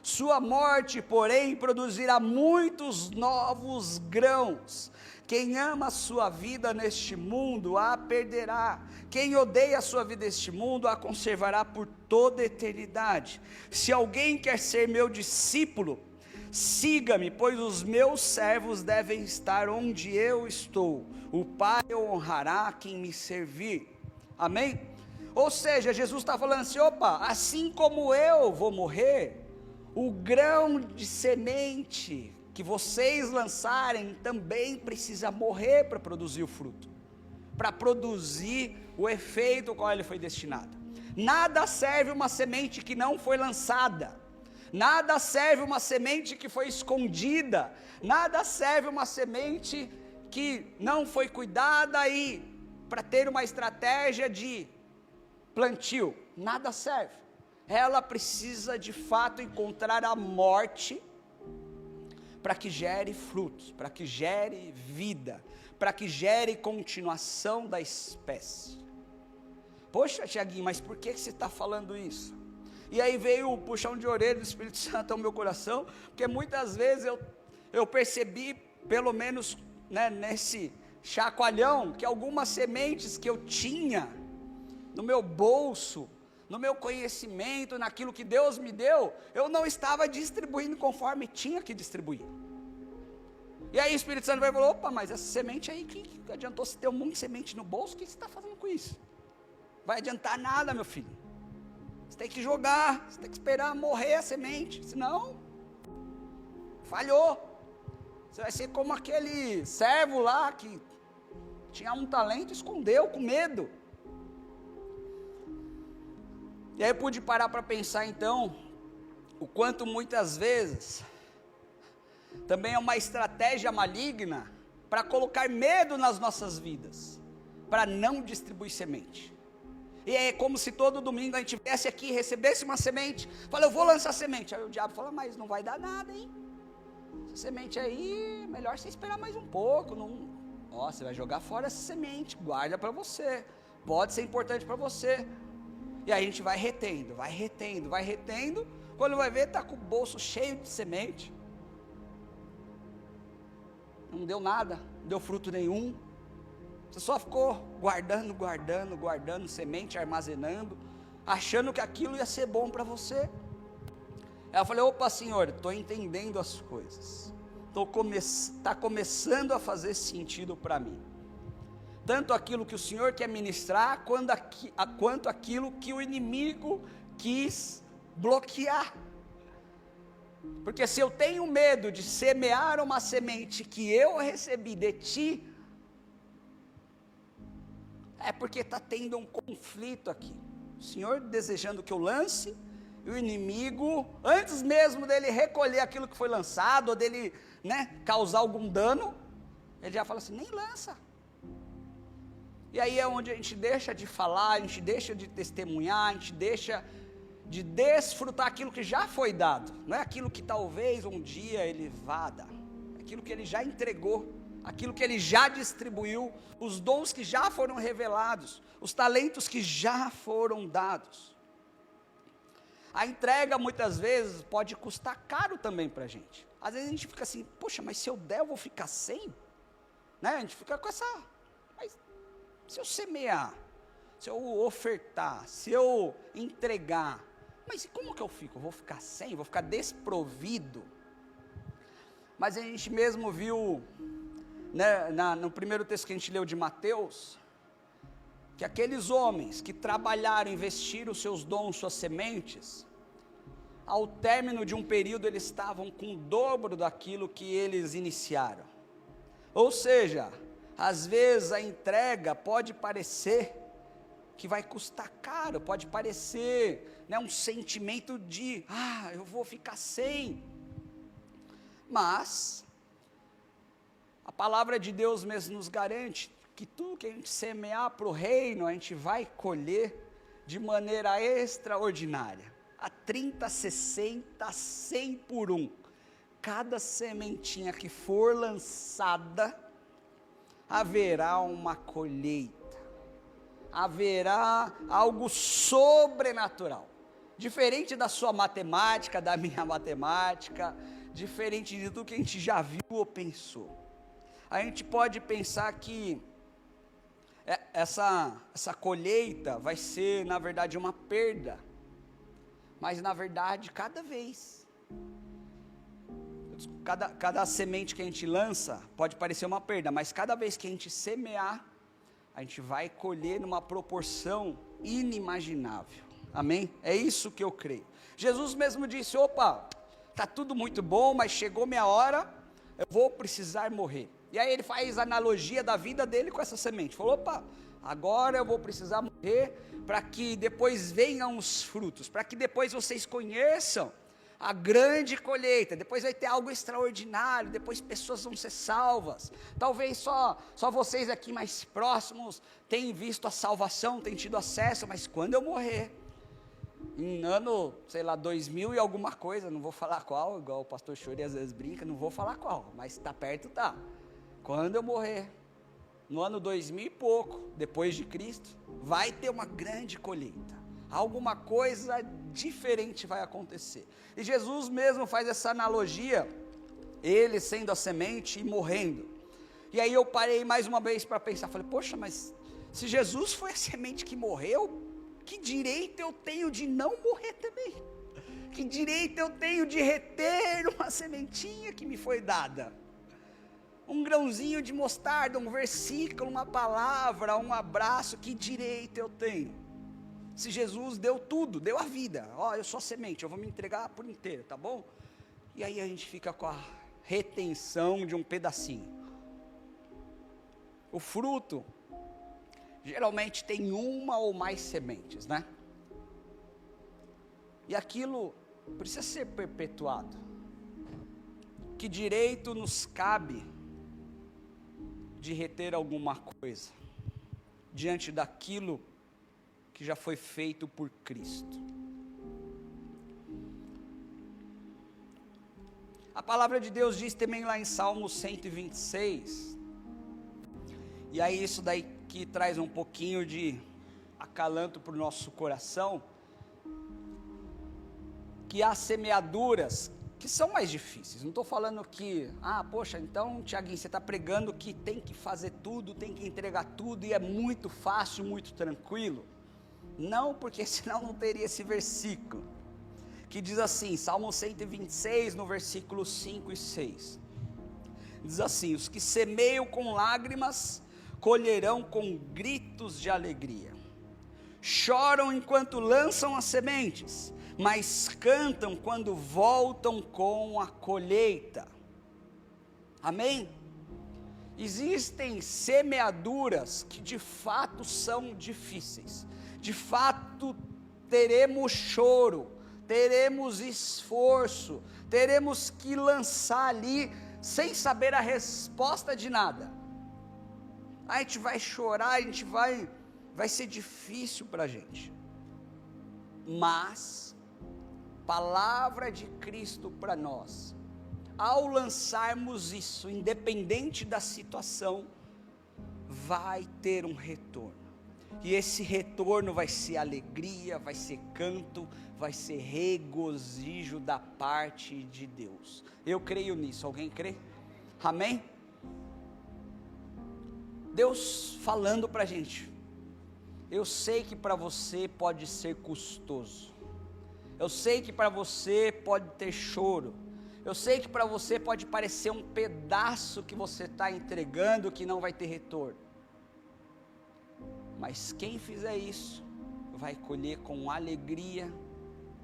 [SPEAKER 4] Sua morte, porém, produzirá muitos novos grãos. Quem ama a sua vida neste mundo, a perderá. Quem odeia a sua vida neste mundo, a conservará por toda a eternidade. Se alguém quer ser meu discípulo, siga-me, pois os meus servos devem estar onde eu estou. O Pai honrará quem me servir. Amém? Ou seja, Jesus está falando assim, opa, assim como eu vou morrer, o grão de semente que vocês lançarem também precisa morrer para produzir o fruto, para produzir o efeito ao qual ele foi destinado. Nada serve uma semente que não foi lançada, nada serve uma semente que foi escondida, nada serve uma semente que não foi cuidada aí para ter uma estratégia de plantio, nada serve. Ela precisa de fato encontrar a morte para que gere frutos, para que gere vida, para que gere continuação da espécie. Poxa, Tiaguinho, mas por que você está falando isso? E aí veio o puxão de orelha do Espírito Santo ao meu coração, porque muitas vezes eu percebi, pelo menos, né, nesse chacoalhão, que algumas sementes que eu tinha no meu bolso, no meu conhecimento, naquilo que Deus me deu, eu não estava distribuindo conforme tinha que distribuir. E aí o Espírito Santo vai falar, opa, mas essa semente aí, que adiantou você ter um monte de semente no bolso? O que você está fazendo com isso? Vai adiantar nada, meu filho. Você tem que jogar, você tem que esperar morrer a semente, senão falhou. Você vai ser como aquele servo lá que tinha um talento e escondeu com medo. E aí eu pude parar para pensar então, o quanto muitas vezes também é uma estratégia maligna para colocar medo nas nossas vidas, para não distribuir semente. E é como se todo domingo a gente viesse aqui, recebesse uma semente, fala, eu vou lançar semente. Aí o diabo fala, mas não vai dar nada, hein? Essa semente aí, melhor você esperar mais um pouco, não Ó, você vai jogar fora essa semente, guarda para você. Pode ser importante para você. E aí a gente vai retendo, vai retendo, vai retendo. Quando vai ver, está com o bolso cheio de semente. Não deu nada, não deu fruto nenhum. Você só ficou guardando semente, armazenando, achando que aquilo ia ser bom para você. Aí eu falei, opa, Senhor, estou entendendo as coisas. Está começando a fazer sentido para mim. Tanto aquilo que o Senhor quer ministrar, quanto aquilo que o inimigo quis bloquear. Porque se eu tenho medo de semear uma semente que eu recebi de ti, é porque está tendo um conflito aqui. O Senhor desejando que eu lance, e o inimigo, antes mesmo dele recolher aquilo que foi lançado, ou dele, causar algum dano, ele já fala assim, nem lança. E aí é onde a gente deixa de falar, a gente deixa de testemunhar, a gente deixa de desfrutar aquilo que já foi dado. Não é aquilo que talvez um dia ele vá dar, é aquilo que ele já entregou, aquilo que ele já distribuiu, os dons que já foram revelados, os talentos que já foram dados. A entrega muitas vezes pode custar caro também para a gente. Às vezes a gente fica assim, poxa, mas se eu der eu vou ficar sem? A gente fica com essa... Se eu semear, se eu ofertar, se eu entregar, mas e como que eu fico? Eu vou ficar sem? Vou ficar desprovido? Mas a gente mesmo viu, no primeiro texto que a gente leu de Mateus, que aqueles homens que trabalharam, investiram os seus dons, suas sementes, ao término de um período eles estavam com o dobro daquilo que eles iniciaram. Ou seja, às vezes a entrega pode parecer que vai custar caro, pode parecer um sentimento de, eu vou ficar sem. Mas a palavra de Deus mesmo nos garante que tudo que a gente semear para o reino, a gente vai colher de maneira extraordinária. A 30, 60, 100 por um. Cada sementinha que for lançada, haverá uma colheita, haverá algo sobrenatural, diferente da sua matemática, da minha matemática, diferente de tudo que a gente já viu ou pensou. A gente pode pensar que essa colheita vai ser, na verdade, uma perda, mas na verdade, cada semente que a gente lança pode parecer uma perda, mas cada vez que a gente semear, a gente vai colher numa proporção inimaginável. Amém? É isso que eu creio. Jesus mesmo disse, opa, está tudo muito bom, mas chegou minha hora, eu vou precisar morrer. E aí ele faz a analogia da vida dele com essa semente. Falou, opa, agora eu vou precisar morrer para que depois venham os frutos, para que depois vocês conheçam a grande colheita, depois vai ter algo extraordinário, depois pessoas vão ser salvas, talvez só vocês aqui mais próximos tenham visto a salvação, tenham tido acesso, mas quando eu morrer, em ano, 2000 e alguma coisa, não vou falar qual, igual o pastor Chori às vezes brinca, não vou falar qual, mas está perto, tá, quando eu morrer, no ano 2000 e pouco, depois de Cristo, vai ter uma grande colheita, alguma coisa diferente vai acontecer. E Jesus mesmo faz essa analogia, ele sendo a semente e morrendo. E aí eu parei mais uma vez para pensar, falei, poxa, mas se Jesus foi a semente que morreu, que direito eu tenho de não morrer também? Que direito eu tenho de reter uma sementinha que me foi dada? Um grãozinho de mostarda, um versículo, uma palavra, um abraço, que direito eu tenho? Se Jesus deu tudo, deu a vida, eu sou a semente, eu vou me entregar por inteiro, tá bom? E aí a gente fica com a retenção de um pedacinho. O fruto, geralmente tem uma ou mais sementes, E aquilo precisa ser perpetuado. Que direito nos cabe de reter alguma coisa, diante daquilo que já foi feito por Cristo? A palavra de Deus diz também lá em Salmo 126, E aí isso daí que traz um pouquinho de acalanto para o nosso coração, que há semeaduras que são mais difíceis. Não estou falando que, poxa, então, Tiaguinho, você está pregando que tem que fazer tudo, tem que entregar tudo, e é muito fácil, muito tranquilo. Não, porque senão não teria esse versículo, que diz assim, Salmo 126, no versículo 5 e 6. Diz assim, os que semeiam com lágrimas, colherão com gritos de alegria. Choram enquanto lançam as sementes, mas cantam quando voltam com a colheita. Amém? Existem semeaduras que de fato são difíceis. De fato teremos choro, teremos esforço, teremos que lançar ali sem saber a resposta de nada. A gente vai chorar, vai ser difícil para a gente. Mas palavra de Cristo para nós, ao lançarmos isso, independente da situação, vai ter um retorno, e esse retorno vai ser alegria, vai ser canto, vai ser regozijo da parte de Deus. Eu creio nisso, alguém crê? Amém? Deus falando para a gente, eu sei que para você pode ser custoso, eu sei que para você pode ter choro, eu sei que para você pode parecer um pedaço que você está entregando que não vai ter retorno, mas quem fizer isso, vai colher com alegria,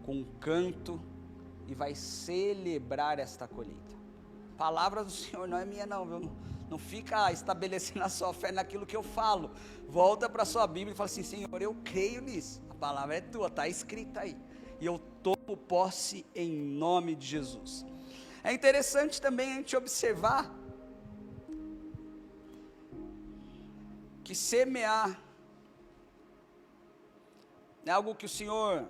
[SPEAKER 4] com canto, e vai celebrar esta colheita. Palavra do Senhor não é minha não, viu? Não fica estabelecendo a sua fé naquilo que eu falo, volta para a sua Bíblia e fala assim, Senhor, eu creio nisso, a palavra é tua, está escrita aí, e eu tomo posse em nome de Jesus. É interessante também a gente observar que semear é algo que o Senhor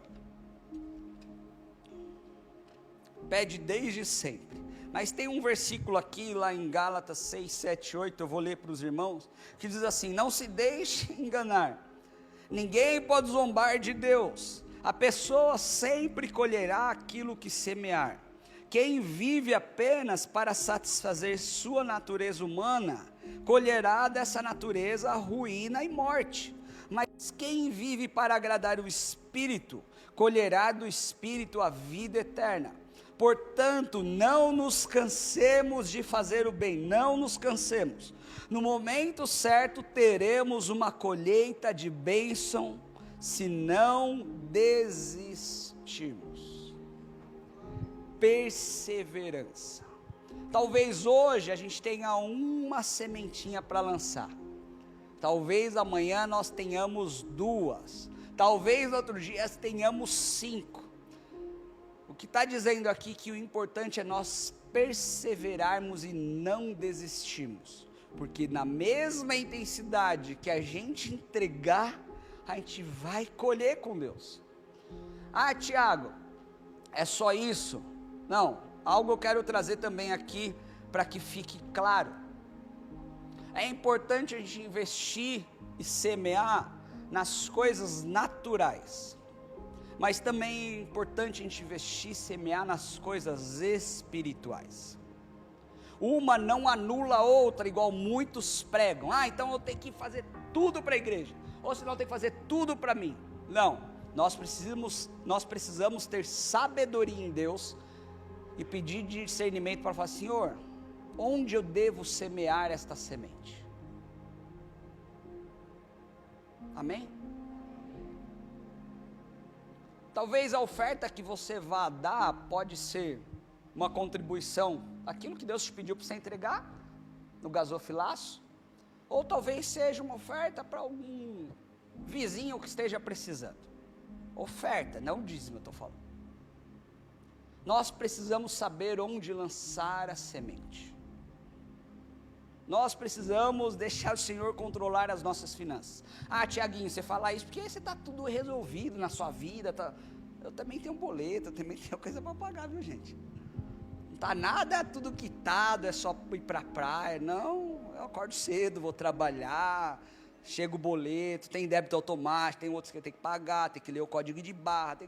[SPEAKER 4] pede desde sempre. Mas tem um versículo aqui, lá em Gálatas 6, 7, 8, eu vou ler para os irmãos, que diz assim, não se deixe enganar, ninguém pode zombar de Deus, a pessoa sempre colherá aquilo que semear. Quem vive apenas para satisfazer sua natureza humana, colherá dessa natureza ruína e morte. Mas quem vive para agradar o Espírito, colherá do Espírito a vida eterna. Portanto, não nos cansemos de fazer o bem, não nos cansemos. No momento certo teremos uma colheita de bênção, se não desistirmos. Perseverança. Talvez hoje a gente tenha uma sementinha para lançar. Talvez amanhã nós tenhamos 2. Talvez outro dia tenhamos 5. O que está dizendo aqui que o importante é nós perseverarmos e não desistirmos. Porque na mesma intensidade que a gente entregar, a gente vai colher com Deus. Tiago, é só isso? Não, algo eu quero trazer também aqui para que fique claro. É importante a gente investir e semear nas coisas naturais, mas também é importante a gente investir e semear nas coisas espirituais. Uma não anula a outra, igual muitos pregam. Então eu tenho que fazer tudo para a igreja, ou senão eu tenho que fazer tudo para mim. Não, nós precisamos ter sabedoria em Deus e pedir discernimento para falar, Senhor, onde eu devo semear esta semente? Amém? Talvez a oferta que você vá dar pode ser uma contribuição, aquilo que Deus te pediu para você entregar no gasofilaço, ou talvez seja uma oferta para algum vizinho que esteja precisando. Oferta, não dízimo eu estou falando. Nós precisamos saber onde lançar a semente. Nós precisamos deixar o Senhor controlar as nossas finanças. Tiaguinho, você fala isso porque você está tudo resolvido na sua vida. Eu também tenho boleto, eu também tenho coisa para pagar, viu gente? Não tá nada tudo quitado, é só ir pra praia. Não, eu acordo cedo, vou trabalhar, chega o boleto, tem débito automático, tem outros que eu tenho que pagar, tem que ler o código de barra.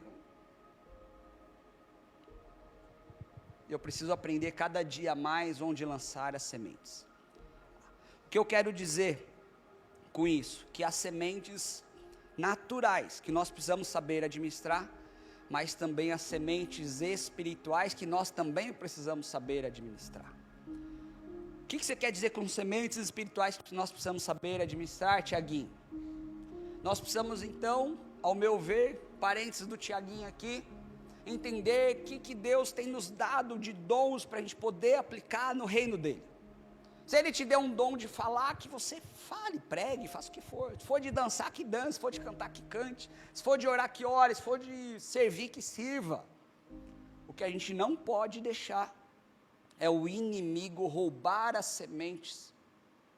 [SPEAKER 4] Eu preciso aprender cada dia mais onde lançar as sementes. O que eu quero dizer com isso? Que as sementes naturais que nós precisamos saber administrar, mas também as sementes espirituais que nós também precisamos saber administrar. O que você quer dizer com sementes espirituais que nós precisamos saber administrar, Tiaguinho? Nós precisamos então, ao meu ver, parênteses do Tiaguinho aqui, entender o que Deus tem nos dado de dons para a gente poder aplicar no reino dele. Se ele te der um dom de falar, que você fale, pregue, faça o que for. Se for de dançar, que dance. Se for de cantar, que cante. Se for de orar, que ore. Se for de servir, que sirva. O que a gente não pode deixar é o inimigo roubar as sementes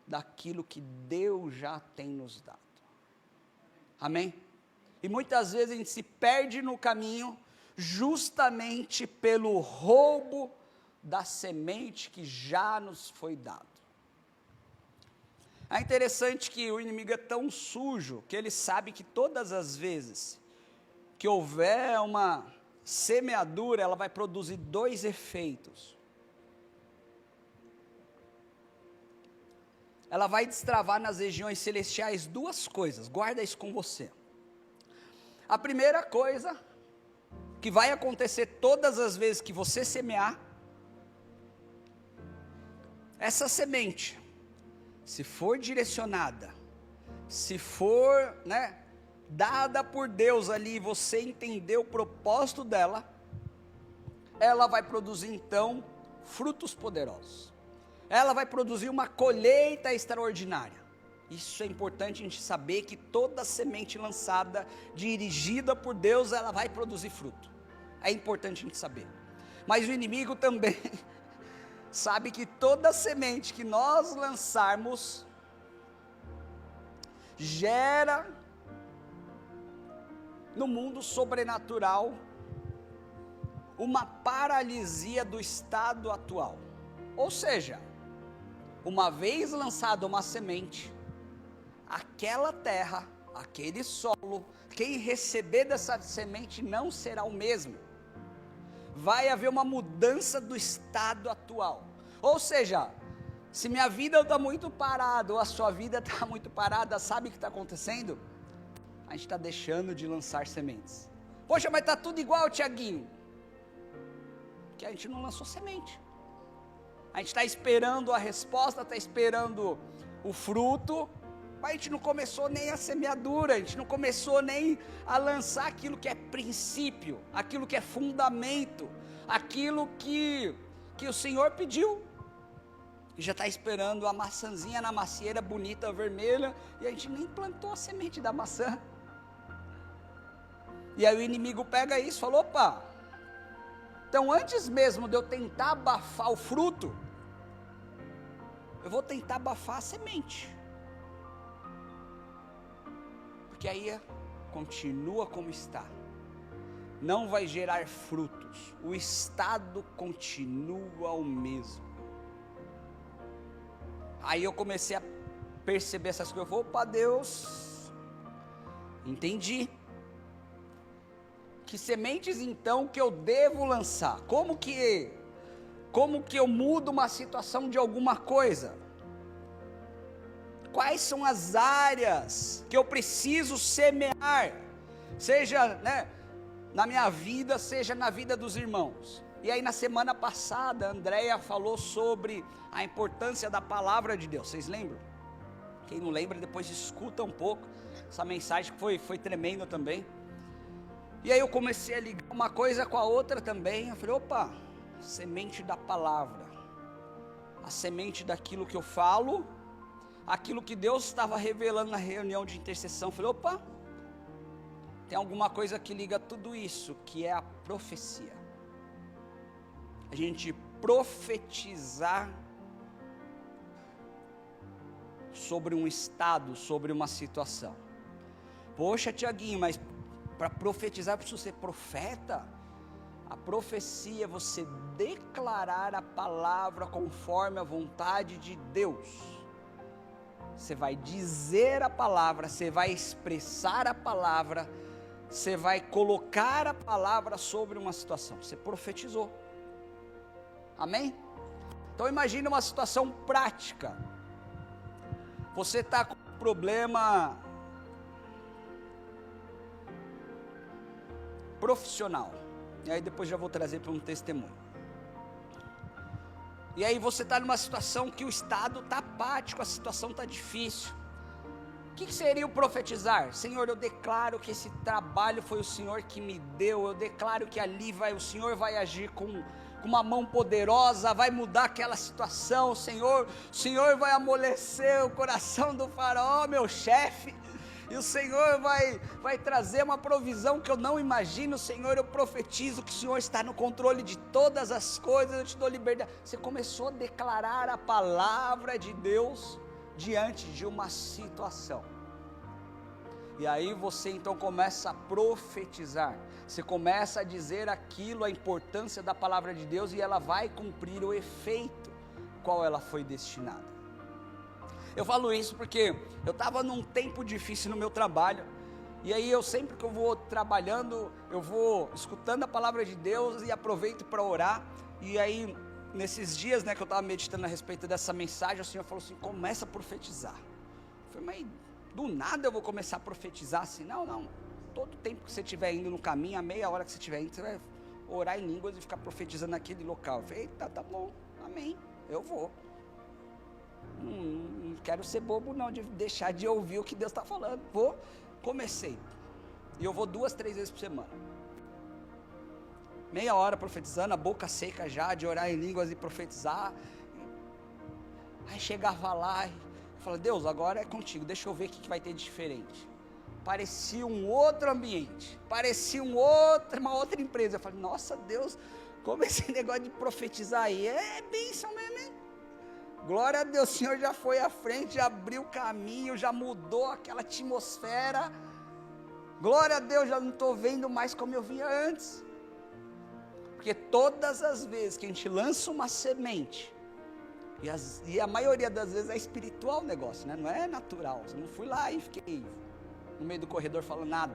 [SPEAKER 4] daquilo que Deus já tem nos dado. Amém? E muitas vezes a gente se perde no caminho justamente pelo roubo da semente que já nos foi dado. É interessante que o inimigo é tão sujo que ele sabe que todas as vezes que houver uma semeadura, ela vai produzir dois efeitos. Ela vai destravar nas regiões celestiais duas coisas, guarda isso com você. A primeira coisa que vai acontecer todas as vezes que você semear, essa semente, se for direcionada, se for, dada por Deus ali, você entender o propósito dela, ela vai produzir então frutos poderosos. Ela vai produzir uma colheita extraordinária. Isso é importante a gente saber, que toda semente lançada, dirigida por Deus, ela vai produzir fruto. É importante a gente saber. Mas o inimigo também sabe que toda semente que nós lançarmos gera no mundo sobrenatural uma paralisia do estado atual. Ou seja, uma vez lançada uma semente, aquela terra, aquele solo, quem receber dessa semente não será o mesmo. Vai haver uma mudança do estado atual. Ou seja, se minha vida está muito parada, ou a sua vida está muito parada, sabe o que está acontecendo? A gente está deixando de lançar sementes. Poxa, mas está tudo igual, Tiaguinho. Porque a gente não lançou semente. A gente está esperando a resposta, está esperando o fruto, mas a gente não começou nem a semeadura, a gente não começou nem a lançar aquilo que é princípio, aquilo que é fundamento, aquilo que o Senhor pediu. E já está esperando a maçãzinha na macieira bonita, vermelha, e a gente nem plantou a semente da maçã. E aí o inimigo pega isso e fala: opa, então antes mesmo de eu tentar abafar o fruto, eu vou tentar abafar a semente. Porque aí continua como está, não vai gerar frutos, o estado continua o mesmo. Aí eu comecei a perceber essas coisas, eu falei: opa, Deus, entendi, que sementes então que eu devo lançar, como que eu mudo uma situação de alguma coisa? Quais são as áreas que eu preciso semear, seja na minha vida, seja na vida dos irmãos? E aí na semana passada, a Andréia falou sobre a importância da palavra de Deus, vocês lembram? Quem não lembra, depois escuta um pouco, essa mensagem foi tremenda também. E aí eu comecei a ligar uma coisa com a outra também, eu falei: opa, semente da palavra, a semente daquilo que eu falo, aquilo que Deus estava revelando na reunião de intercessão. Eu falei: opa, tem alguma coisa que liga tudo isso, que é a profecia. A gente profetizar sobre um estado, sobre uma situação. Poxa, Tiaguinho, mas para profetizar eu preciso ser profeta? A profecia é você declarar a palavra conforme a vontade de Deus. Você vai dizer a palavra, você vai expressar a palavra, você vai colocar a palavra sobre uma situação. Você profetizou. Amém? Então imagine uma situação prática. Você está com um problema profissional. E aí depois já vou trazer para um testemunho. E aí você está numa situação que o estado está apático, a situação está difícil. O que seria o profetizar? Senhor, eu declaro que esse trabalho foi o Senhor que me deu. Eu declaro que ali o Senhor vai agir com uma mão poderosa, vai mudar aquela situação. O Senhor vai amolecer o coração do faraó, meu chefe. E o Senhor vai trazer uma provisão que eu não imagino. Senhor, eu profetizo que o Senhor está no controle de todas as coisas, eu te dou liberdade. Você começou a declarar a palavra de Deus diante de uma situação. E aí você então começa a profetizar. Você começa a dizer aquilo, a importância da palavra de Deus, e ela vai cumprir o efeito qual ela foi destinada. Eu falo isso porque eu estava num tempo difícil no meu trabalho, e aí eu sempre que eu vou trabalhando, eu vou escutando a palavra de Deus e aproveito para orar. E aí nesses dias, que eu estava meditando a respeito dessa mensagem, o Senhor falou assim: começa a profetizar. Eu falei, mas do nada eu vou começar a profetizar assim? Não, todo tempo que você estiver indo no caminho, a meia hora que você estiver indo, você vai orar em línguas e ficar profetizando naquele local. Eu falei, eita, tá bom, amém, eu vou. Não quero ser bobo não, de deixar de ouvir o que Deus está falando. Comecei, e eu vou 2, 3 vezes por semana, meia hora profetizando, a boca seca já, de orar em línguas e profetizar. Aí chegava lá e falava, Deus, agora é contigo, deixa eu ver o que vai ter de diferente. Parecia um outro ambiente, parecia uma outra empresa. Eu falei, nossa Deus, como esse negócio de profetizar aí é bênção mesmo, hein? Glória a Deus, o Senhor já foi à frente, já abriu o caminho, já mudou aquela atmosfera. Glória a Deus, já não estou vendo mais como eu via antes. Porque todas as vezes que a gente lança uma semente, e a maioria das vezes é espiritual o negócio, não é natural. Eu não fui lá e fiquei no meio do corredor falando nada.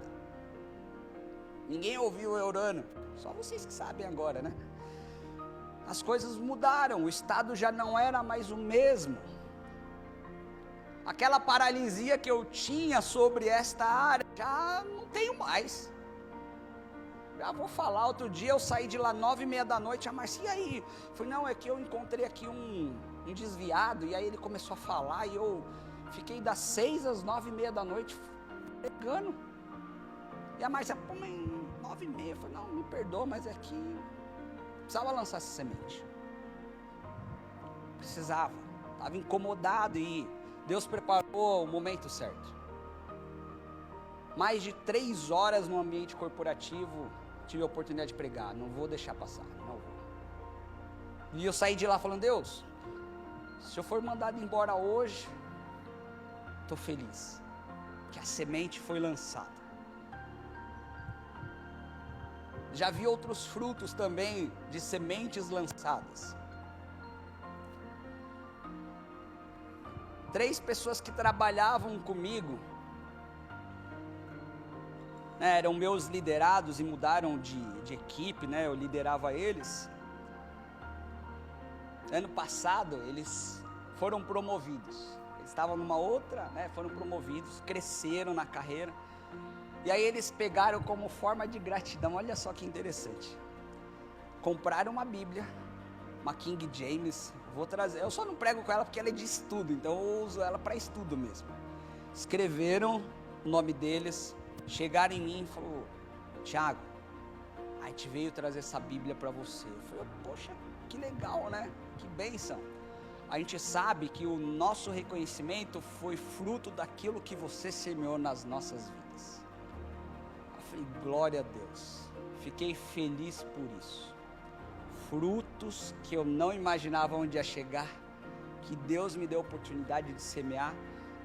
[SPEAKER 4] Ninguém ouviu eu orando, só vocês que sabem agora, As coisas mudaram, o estado já não era mais o mesmo. Aquela paralisia que eu tinha sobre esta área, já não tenho mais. Já vou falar, outro dia eu saí de lá 9h30 da noite, a Marcia, e aí? Eu falei, não, é que eu encontrei aqui um desviado, e aí ele começou a falar, e eu fiquei das 6 às 9h30 da noite, pregando. E a Marcia, pô, mas 9h30, eu falei, não, me perdoa, mas é que precisava lançar essa semente. Precisava, estava incomodado, e Deus preparou o momento certo. Mais de 3 horas no ambiente corporativo, tive a oportunidade de pregar, não vou deixar passar, não vou. E eu saí de lá falando, Deus, se eu for mandado embora hoje, estou feliz, que a semente foi lançada. Já vi outros frutos também de sementes lançadas. 3 pessoas que trabalhavam comigo, eram meus liderados e mudaram de equipe, eu liderava eles. Ano passado eles foram promovidos, eles estavam numa outra, foram promovidos, cresceram na carreira. E aí eles pegaram como forma de gratidão, olha só que interessante, compraram uma Bíblia, uma King James, vou trazer, eu só não prego com ela porque ela é de estudo, então eu uso ela para estudo mesmo. Escreveram o nome deles, chegaram em mim e falaram, Tiago, a gente veio trazer essa Bíblia para você. Eu falei, poxa, que legal, que bênção. A gente sabe que o nosso reconhecimento foi fruto daquilo que você semeou nas nossas vidas. Eu falei, glória a Deus, fiquei feliz por isso. Frutos que eu não imaginava onde ia chegar, que Deus me deu a oportunidade de semear,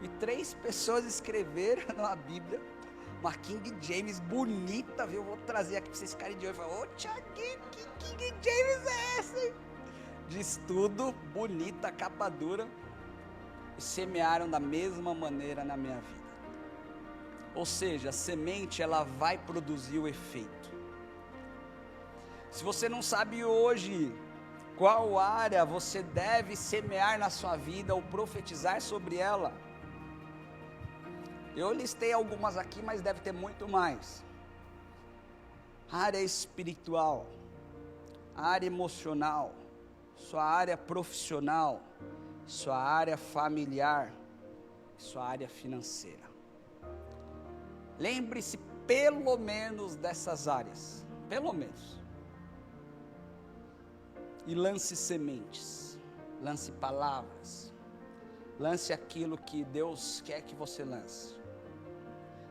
[SPEAKER 4] e 3 pessoas escreveram na Bíblia, uma King James bonita, viu? Eu vou trazer aqui para vocês ficarem de olho. Ô, Thiaguinho, que King James é essa, hein? De estudo, bonita, capa dura. E semearam da mesma maneira na minha vida. Ou seja, a semente, ela vai produzir o efeito. Se você não sabe hoje qual área você deve semear na sua vida ou profetizar sobre ela, eu listei algumas aqui, mas deve ter muito mais. Área espiritual, área emocional, sua área profissional, sua área familiar, sua área financeira. Lembre-se pelo menos dessas áreas, pelo menos. E lance sementes, lance palavras, lance aquilo que Deus quer que você lance.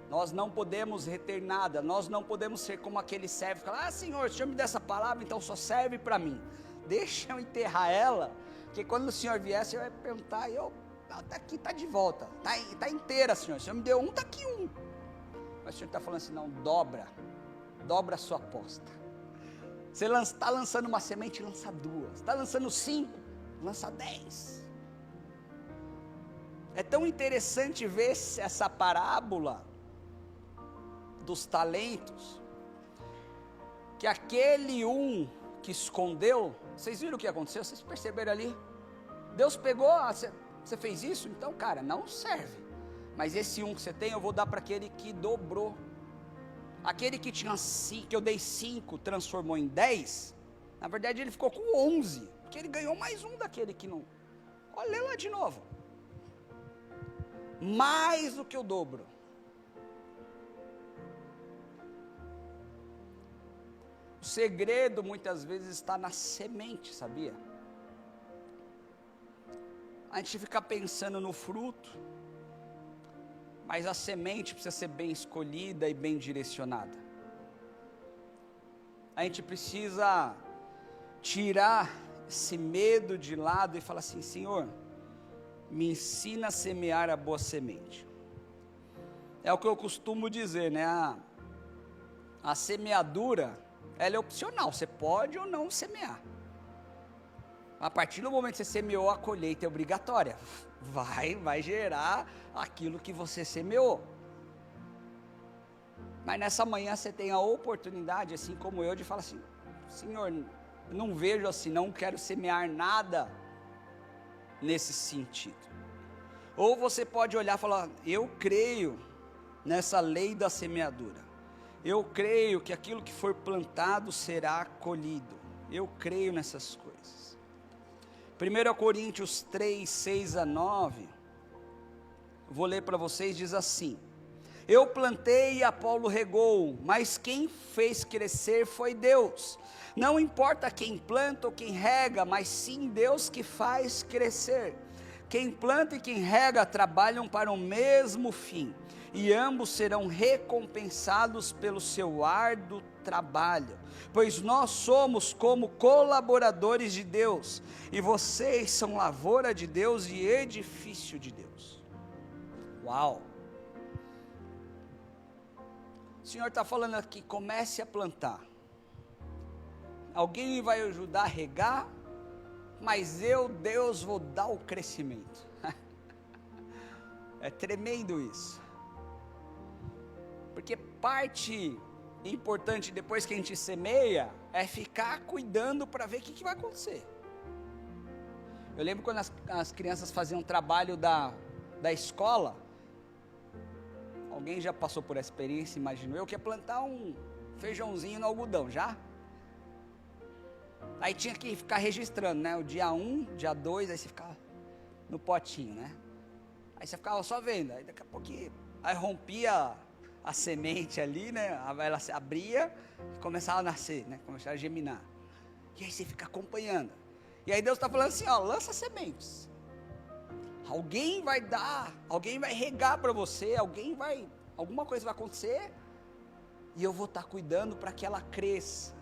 [SPEAKER 4] Nós não podemos reter nada, nós não podemos ser como aquele servo que fala: Senhor, o Senhor me dá essa palavra, então só serve para mim. Deixa eu enterrar ela, porque quando o Senhor vier, você vai perguntar, tá aqui, tá de volta, tá inteira, Senhor. O Senhor me deu um, tá aqui um. Mas o Senhor está falando assim: não, dobra a sua aposta. Você está lançando uma semente, lança 2. Está lançando 5, lança 10. É tão interessante ver essa parábola dos talentos, que aquele um que escondeu, vocês viram o que aconteceu? Vocês perceberam ali? Deus pegou, você fez isso? Então, cara, não serve. Mas esse um que você tem, eu vou dar para aquele que dobrou. Aquele que tinha 5, que eu dei 5, transformou em 10. Na verdade ele ficou com 11, porque ele ganhou mais um daquele que não. Olha lá de novo. Mais do que o dobro. O segredo muitas vezes está na semente, sabia? A gente fica pensando no fruto, mas a semente precisa ser bem escolhida e bem direcionada. A gente precisa tirar esse medo de lado e falar assim: Senhor, me ensina a semear a boa semente. É o que eu costumo dizer, né? A semeadura, ela é opcional, você pode ou não semear. A partir do momento que você semeou, a colheita é obrigatória. Vai gerar aquilo que você semeou. Mas nessa manhã você tem a oportunidade, assim como eu, de falar assim: Senhor, não vejo assim, não quero semear nada nesse sentido. Ou você pode olhar e falar: eu creio nessa lei da semeadura. Eu creio que aquilo que for plantado será colhido. Eu creio nessas coisas. 1 Coríntios 3, 6 a 9, vou ler para vocês, diz assim: eu plantei e Apolo regou, mas quem fez crescer foi Deus. Não importa quem planta ou quem rega, mas sim Deus que faz crescer. Quem planta e quem rega trabalham para o mesmo fim, e ambos serão recompensados pelo seu árduo trabalho, pois nós somos como colaboradores de Deus, e vocês são lavoura de Deus e edifício de Deus. Uau! O Senhor está falando aqui: comece a plantar. Alguém vai ajudar a regar, mas eu, Deus, vou dar o crescimento. É tremendo isso. Porque parte importante depois que a gente semeia é ficar cuidando para ver o que vai acontecer. Eu lembro quando as crianças faziam trabalho da escola. Alguém já passou por essa experiência, imagino eu, que é plantar um feijãozinho no algodão, já? Aí tinha que ficar registrando, né? O dia 1, dia 2, aí você ficava no potinho, né? Aí você ficava só vendo, aí daqui a pouquinho, aí rompia a semente ali, né? Ela se abria e começava a nascer, né? Começava a germinar. E aí você fica acompanhando. E aí Deus está falando assim: ó, lança sementes. Alguém vai dar, alguém vai regar para você, alguma coisa vai acontecer, e eu vou estar cuidando para que ela cresça,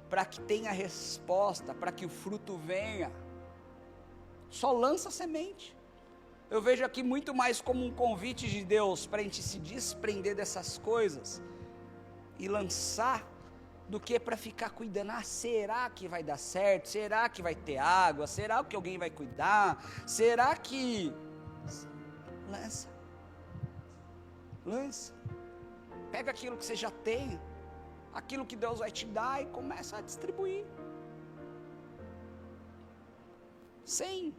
[SPEAKER 4] para que tenha resposta, para que o fruto venha. Só lança semente. Eu vejo aqui muito mais como um convite de Deus para a gente se desprender dessas coisas e lançar, do que para ficar cuidando. Será que vai dar certo? Será que vai ter água? Será que alguém vai cuidar? Será que... Lança. Pega aquilo que você já tem, aquilo que Deus vai te dar, e começa a distribuir. Sem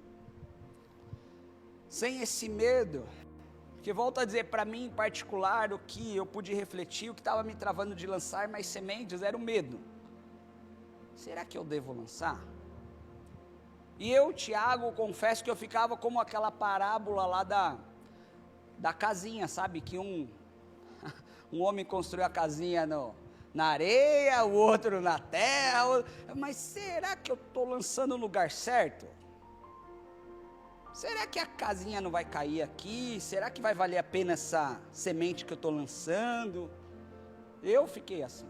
[SPEAKER 4] esse medo. Porque volto a dizer, para mim em particular, o que eu pude refletir, o que estava me travando de lançar mais sementes era o medo. Será que eu devo lançar? E eu, Tiago, confesso que eu ficava como aquela parábola lá da casinha, sabe? Que um homem construiu a casinha na areia, o outro na terra. Mas será que eu estou lançando no lugar certo? Será que a casinha não vai cair aqui? Será que vai valer a pena essa semente que eu estou lançando? Eu fiquei assim.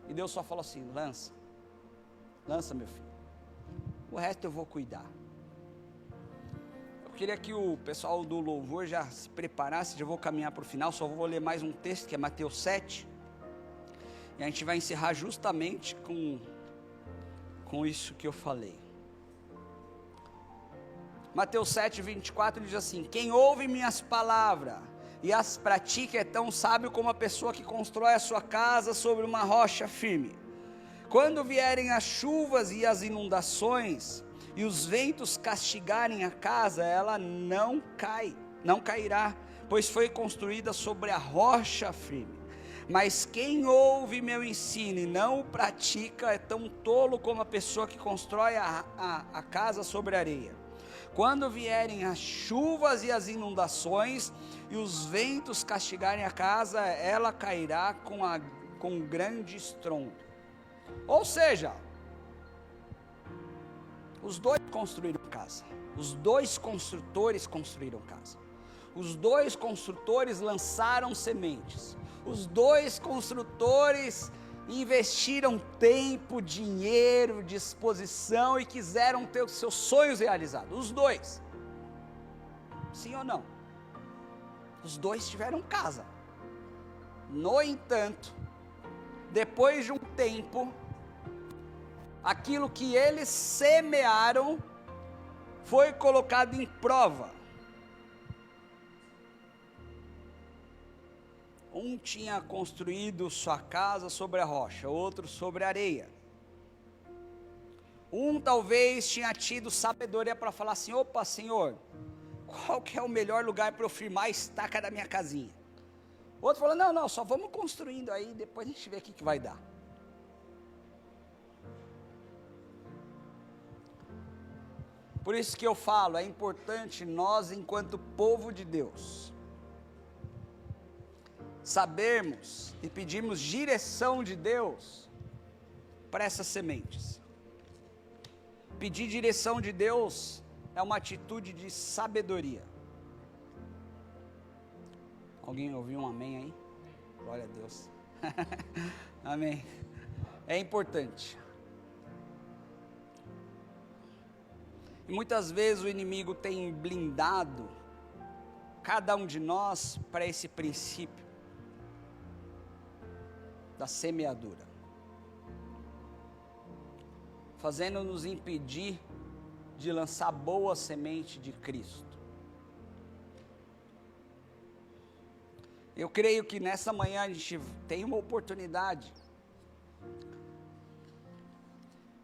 [SPEAKER 4] E Deus só falou assim: lança, meu filho. O resto eu vou cuidar. Eu queria que o pessoal do louvor já se preparasse, já vou caminhar para o final, só vou ler mais um texto, que é Mateus 7. E a gente vai encerrar justamente com isso que eu falei. Mateus 7, 24 diz assim: quem ouve minhas palavras e as pratica é tão sábio como a pessoa que constrói a sua casa sobre uma rocha firme. Quando vierem as chuvas e as inundações, e os ventos castigarem a casa, ela não cairá, pois foi construída sobre a rocha firme. Mas quem ouve meu ensino e não o pratica é tão tolo como a pessoa que constrói a casa sobre a areia. Quando vierem as chuvas e as inundações, e os ventos castigarem a casa, ela cairá com grande estrondo. Ou seja, os dois construíram casa, os dois construtores construíram casa, os dois construtores lançaram sementes, os dois construtores investiram tempo, dinheiro, disposição e quiseram ter os seus sonhos realizados. Os dois. Sim ou não? Os dois tiveram casa. No entanto, depois de um tempo, aquilo que eles semearam foi colocado em prova. Um tinha construído sua casa sobre a rocha, outro sobre a areia. Um talvez tinha tido sabedoria para falar assim: opa, Senhor, qual que é o melhor lugar para eu firmar a estaca da minha casinha? Outro falou: não, só vamos construindo aí, depois a gente vê o que vai dar. Por isso que eu falo, é importante nós, enquanto povo de Deus, sabermos e pedirmos direção de Deus para essas sementes. Pedir direção de Deus é uma atitude de sabedoria. Alguém ouviu um amém aí? Glória a Deus. Amém. É importante. E muitas vezes o inimigo tem blindado cada um de nós para esse princípio da semeadura, fazendo-nos impedir de lançar boa semente de Cristo. Eu creio que nessa manhã a gente tem uma oportunidade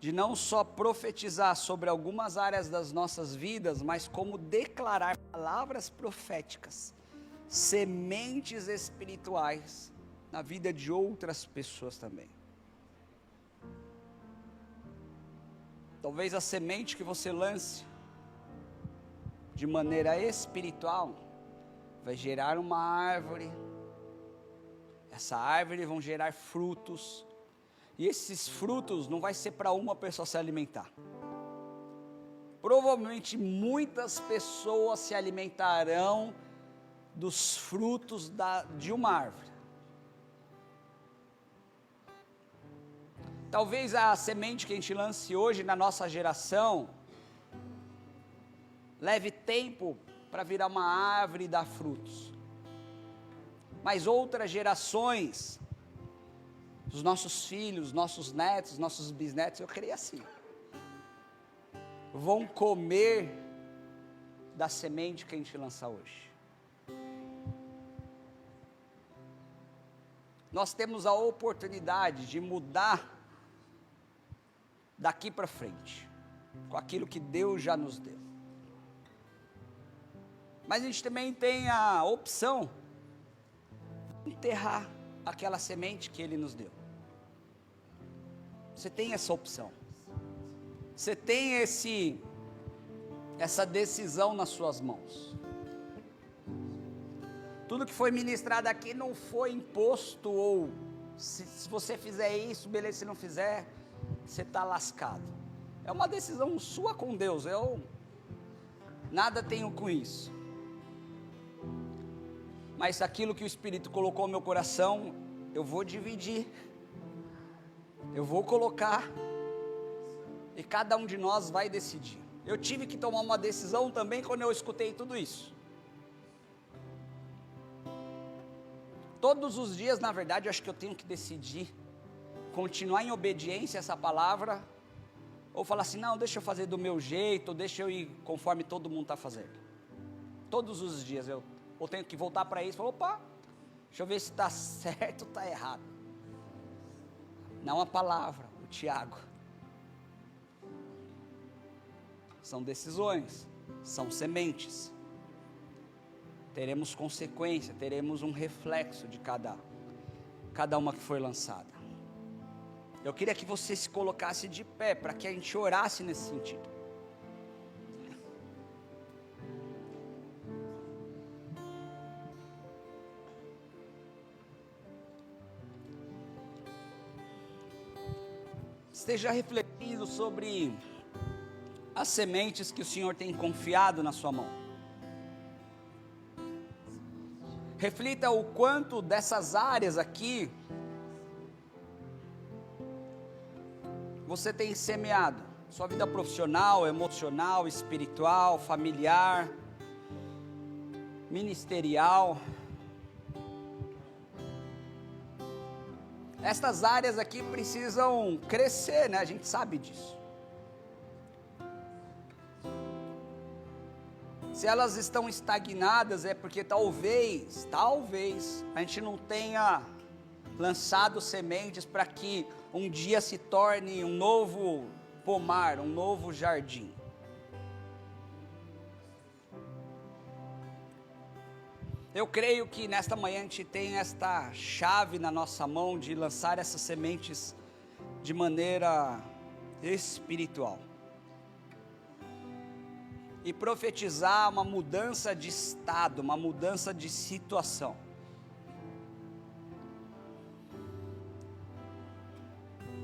[SPEAKER 4] de não só profetizar sobre algumas áreas das nossas vidas, mas como declarar palavras proféticas, sementes espirituais na vida de outras pessoas também. Talvez a semente que você lance de maneira espiritual vai gerar uma árvore. Essa árvore vão gerar frutos. E esses frutos não vai ser para uma pessoa se alimentar. Provavelmente muitas pessoas se alimentarão dos frutos de uma árvore. Talvez a semente que a gente lance hoje na nossa geração leve tempo para virar uma árvore e dar frutos. Mas outras gerações, os nossos filhos, nossos netos, nossos bisnetos, eu creio assim, vão comer da semente que a gente lança hoje. Nós temos a oportunidade de mudar daqui para frente, com aquilo que Deus já nos deu. Mas a gente também tem a opção de enterrar aquela semente que Ele nos deu. Você tem essa opção. Você tem essa decisão nas suas mãos. Tudo que foi ministrado aqui não foi imposto, ou se você fizer isso, beleza, se não fizer, você está lascado. É uma decisão sua com Deus, eu nada tenho com isso. Mas aquilo que o Espírito colocou no meu coração, eu vou dividir, eu vou colocar, e cada um de nós vai decidir. Eu tive que tomar uma decisão também quando eu escutei tudo isso. Todos os dias, na verdade, eu acho que eu tenho que decidir continuar em obediência a essa palavra, ou falar assim, não, deixa eu fazer do meu jeito, ou deixa eu ir conforme todo mundo está fazendo. Todos os dias eu tenho que voltar para isso e falar, opa, deixa eu ver se está certo ou está errado. Não a palavra, o Tiago. São decisões, são sementes. Teremos consequência, teremos um reflexo de cada uma que foi lançada. Eu queria que você se colocasse de pé, para que a gente orasse nesse sentido. Esteja refletindo sobre as sementes que o Senhor tem confiado na sua mão. Reflita o quanto dessas áreas aqui você tem semeado. Sua vida profissional, emocional, espiritual, familiar, ministerial. Estas áreas aqui precisam crescer, né? A gente sabe disso. Se elas estão estagnadas, é porque talvez, a gente não tenha lançado sementes para que um dia se torne um novo pomar, um novo jardim. Eu creio que nesta manhã a gente tem esta chave na nossa mão de lançar essas sementes de maneira espiritual. E profetizar uma mudança de estado, uma mudança de situação.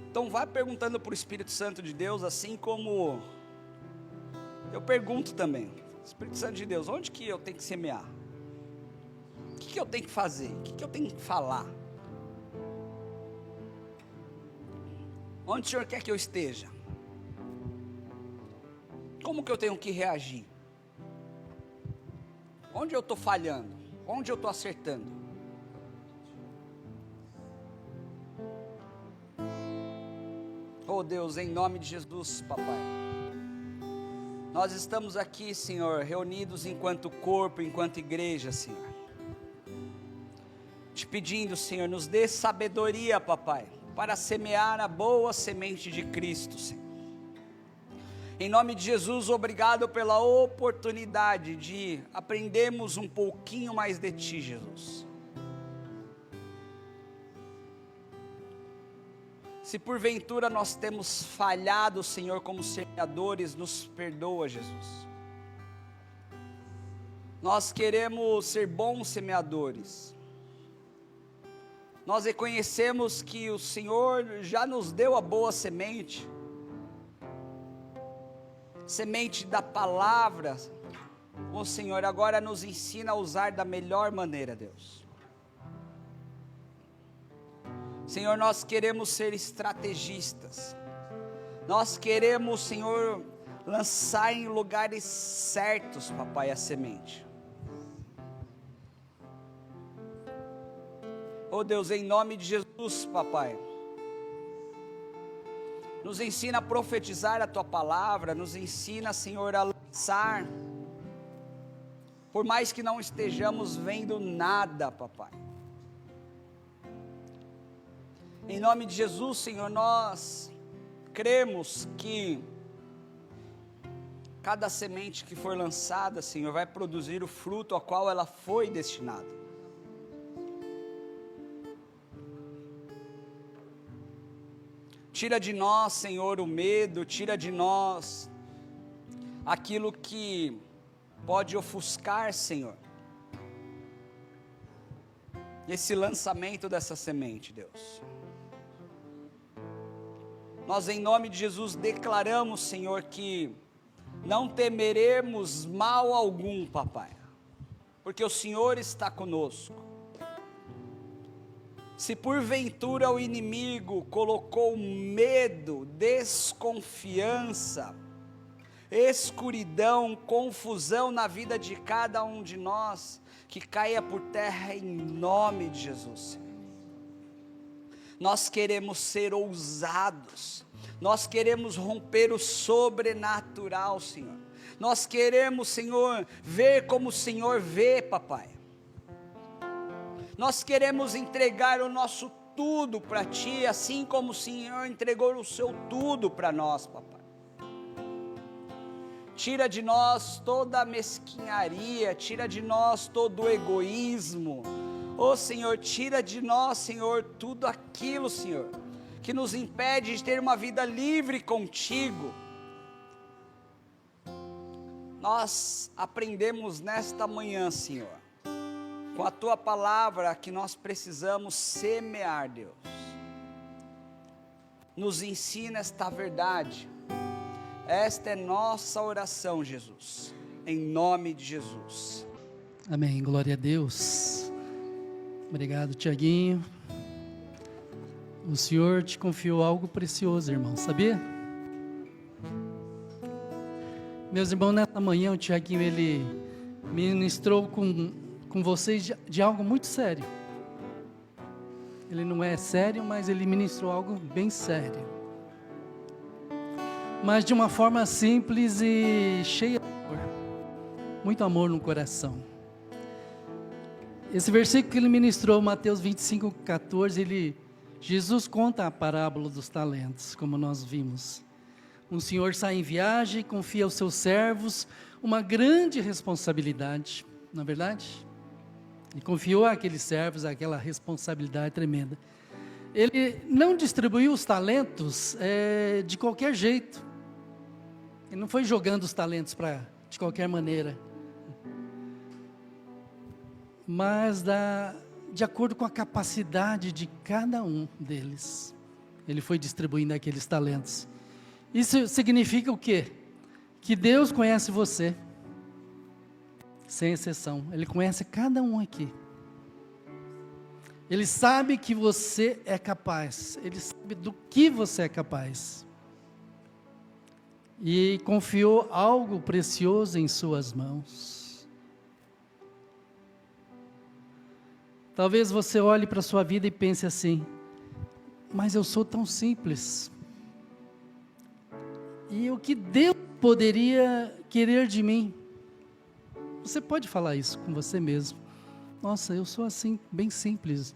[SPEAKER 4] Então vai perguntando para o Espírito Santo de Deus, assim como eu pergunto também. Espírito Santo de Deus, onde que eu tenho que semear? O que eu tenho que fazer? O que eu tenho que falar? Onde o Senhor quer que eu esteja? Como que eu tenho que reagir? Onde eu estou falhando? Onde eu estou acertando? Oh Deus, em nome de Jesus, papai. Nós estamos aqui, Senhor, reunidos enquanto corpo, enquanto igreja, Senhor. Te pedindo, Senhor, nos dê sabedoria, papai, para semear a boa semente de Cristo, Senhor. Em nome de Jesus, obrigado pela oportunidade de aprendermos um pouquinho mais de Ti, Jesus. Se porventura nós temos falhado, Senhor, como semeadores, nos perdoa, Jesus. Nós queremos ser bons semeadores. Nós reconhecemos que o Senhor já nos deu a boa semente. Semente da palavra. O Senhor agora nos ensina a usar da melhor maneira, Deus. Senhor, nós queremos ser estrategistas. Nós queremos, Senhor, lançar em lugares certos, papai, a semente. Oh Deus, em nome de Jesus, papai, nos ensina a profetizar a tua palavra, nos ensina, Senhor, a lançar, por mais que não estejamos vendo nada, papai. Em nome de Jesus, Senhor, nós cremos que cada semente que for lançada, Senhor, vai produzir o fruto ao qual ela foi destinada. Tira de nós, Senhor, o medo, tira de nós aquilo que pode ofuscar, Senhor, esse lançamento dessa semente, Deus. Nós, em nome de Jesus, declaramos, Senhor, que não temeremos mal algum, papai, porque o Senhor está conosco. Se porventura o inimigo colocou medo, desconfiança, escuridão, confusão na vida de cada um de nós, que caia por terra em nome de Jesus. Nós queremos ser ousados, nós queremos romper o sobrenatural, Senhor. Nós queremos, Senhor, ver como o Senhor vê, papai. Nós queremos entregar o nosso tudo para Ti, assim como o Senhor entregou o seu tudo para nós, papai. Tira de nós toda a mesquinharia, tira de nós todo o egoísmo. Ô Senhor, tira de nós, Senhor, tudo aquilo, Senhor, que nos impede de ter uma vida livre contigo. Nós aprendemos nesta manhã, Senhor, com a Tua palavra, que nós precisamos semear, Deus. Nos ensina esta verdade. Esta é nossa oração, Jesus, em nome de Jesus.
[SPEAKER 5] Amém, glória a Deus. Obrigado, Tiaguinho. O Senhor te confiou algo precioso, irmão, sabia? Meus irmãos, nessa manhã o Tiaguinho, ele ministrou com vocês de algo muito sério. Ele não é sério, mas ele ministrou algo bem sério, mas de uma forma simples e cheia de amor, muito amor no coração. Esse versículo que ele ministrou, Mateus 25:14, Jesus conta a parábola dos talentos, como nós vimos. Um senhor sai em viagem, confia aos seus servos uma grande responsabilidade, não é verdade? Ele confiou àqueles servos aquela responsabilidade tremenda. Ele não distribuiu os talentos de qualquer jeito. Ele não foi jogando os talentos de qualquer maneira, mas de acordo com a capacidade de cada um deles. Ele foi distribuindo aqueles talentos. Isso significa o quê? Que Deus conhece você, sem exceção. Ele conhece cada um aqui. Ele sabe que você é capaz. Ele sabe do que você é capaz. E confiou algo precioso em suas mãos. Talvez você olhe para a sua vida e pense assim: mas eu sou tão simples. E o que Deus poderia querer de mim? Você pode falar isso com você mesmo. Nossa, eu sou assim, bem simples.